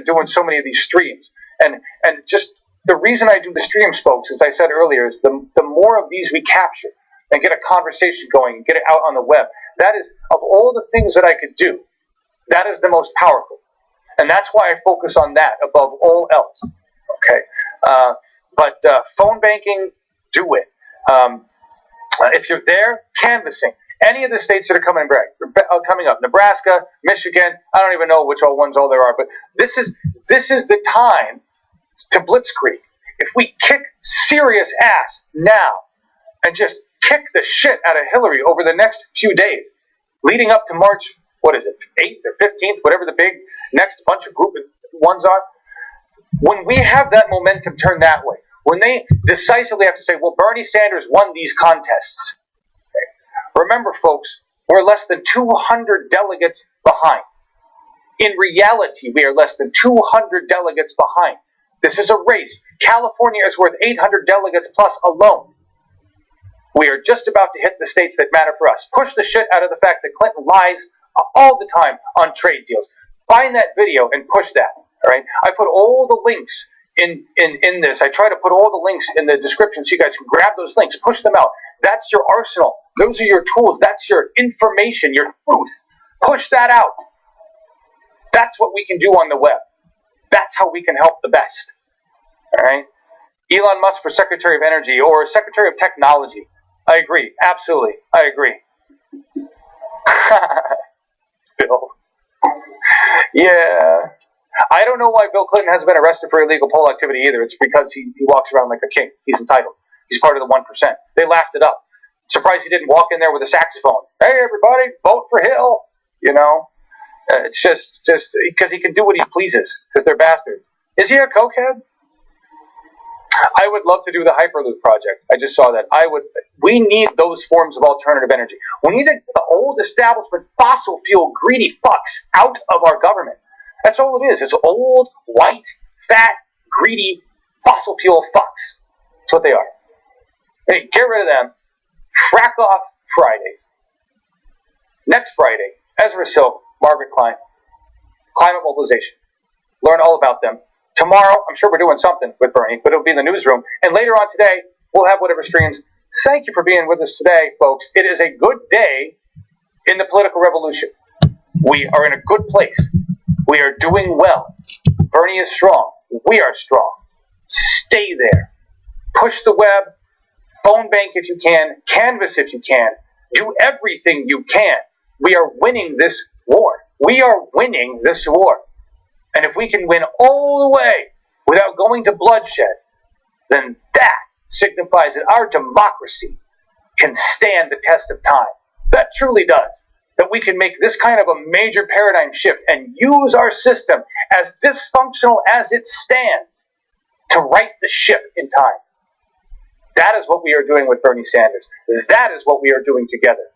Speaker 2: doing so many of these streams. And just the reason I do the streams, folks, as I said earlier, is the more of these we capture and get a conversation going and get it out on the web, that is, of all the things that I could do, that is the most powerful. And that's why I focus on that above all else. Okay? But phone banking, do it. If you're there, canvassing. Any of the states that are coming up, Nebraska, Michigan, I don't even know which ones all there are, but this is the time to blitzkrieg. If we kick serious ass now and just kick the shit out of Hillary over the next few days, leading up to March, 8th or 15th, whatever the big next bunch of group ones are, when we have that momentum turn that way, when they decisively have to say, well, Bernie Sanders won these contests. Okay. Remember, folks, we're less than 200 delegates behind. In reality, we are less than 200 delegates behind. This is a race. California is worth 800 delegates plus alone. We are just about to hit the states that matter for us. Push the shit out of the fact that Clinton lies all the time on trade deals. Find that video and push that. All right. I put all the links in this. I try to put all the links in the description so you guys can grab those links, push them out. That's your arsenal. Those are your tools. That's your information, your truth. Push that out. That's what we can do on the web. That's how we can help the best. All right. Elon Musk for Secretary of Energy or Secretary of Technology. I agree. Absolutely. I agree. Bill. Yeah. I don't know why Bill Clinton hasn't been arrested for illegal poll activity either. It's because he walks around like a king. He's entitled. He's part of the 1%. They laughed it up. Surprised he didn't walk in there with a saxophone. Hey, everybody, vote for Hill. You know? It's just because he can do what he pleases because they're bastards. Is he a cokehead? I would love to do the Hyperloop project. I just saw that. We need those forms of alternative energy. We need the old establishment fossil fuel greedy fucks out of our government. That's all it is. It's old, white, fat, greedy fossil fuel fucks. That's what they are. Hey, get rid of them. Frack Off Fridays. Next Friday, Ezra Silk, Margaret Klein, climate mobilization. Learn all about them. Tomorrow, I'm sure we're doing something with Bernie, but it'll be in the newsroom. And later on today, we'll have whatever streams. Thank you for being with us today, folks. It is a good day in the political revolution. We are in a good place. We are doing well. Bernie is strong. We are strong. Stay there. Push the web. Phone bank if you can. Canvas if you can. Do everything you can. We are winning this war. We are winning this war. And if we can win all the way without going to bloodshed, then that signifies that our democracy can stand the test of time. That truly does. That we can make this kind of a major paradigm shift and use our system, as dysfunctional as it stands, to right the ship in time. That is what we are doing with Bernie Sanders. That is what we are doing together.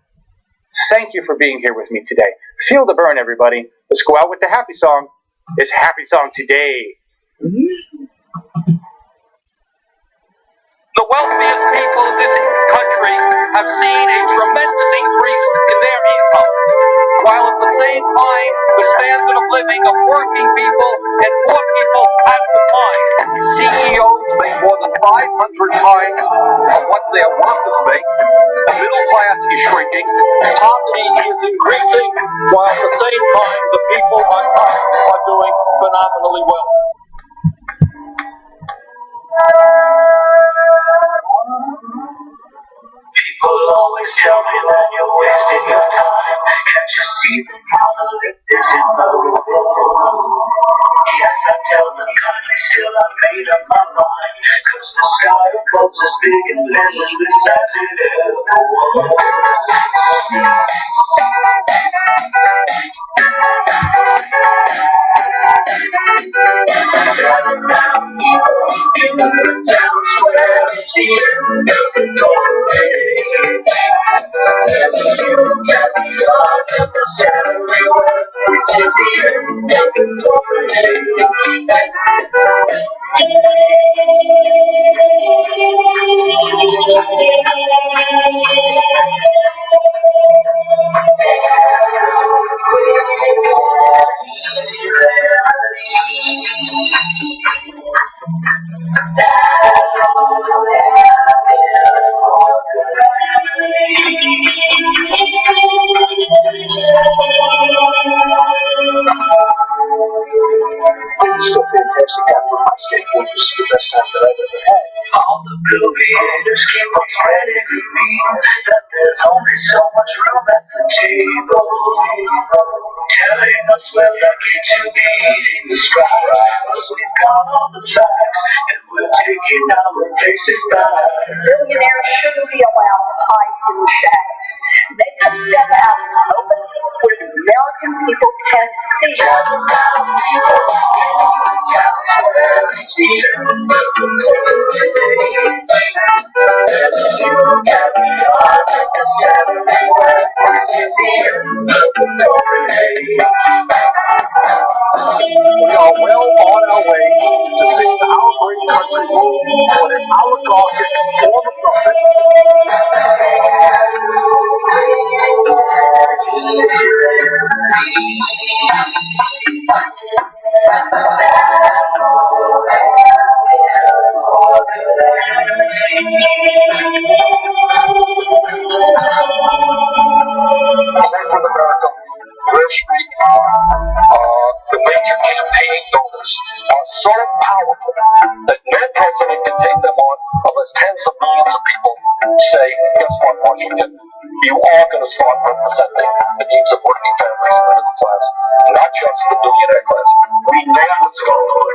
Speaker 2: Thank you for being here with me today. Feel the burn, everybody. Let's go out with the happy song. It's Happy Song Today. The wealthiest people in this country have seen a tremendous increase in their income, while at the same time, the standard of living of working people and poor people has declined. CEOs make more than 500 times of what their workers make. The middle class is shrinking. Poverty is increasing, while at the same time, the people on top are doing phenomenally well.
Speaker 3: People always tell me that you're wasting your time. Can't you see the monolith is immovable? Yes, I tell them kindly, still I've made up my mind. Cause the sky above is as big and limitless as it ever was. In the town square, the end of the doorway. You got the art of the everywhere. This is the end of the
Speaker 5: It's so fantastic after my state was the best time that I've ever had.
Speaker 3: All the blue creators keep on spreading the meme that there's only so much room at the table, telling us we're lucky to be eating the scraps, cause we've got all the facts and we're taking our places back.
Speaker 6: Billionaires shouldn't be allowed to hide in the shadows. They can step out in the open where the American people can see them.
Speaker 5: We are well on our way to seeing our great country move toward an oligarchic form of
Speaker 3: The major campaign donors are so powerful that no president can take them on unless tens of millions of people say, guess what, Washington? You are going to start representing the needs of working families and the middle class, not just the billionaire class. We know what's going on.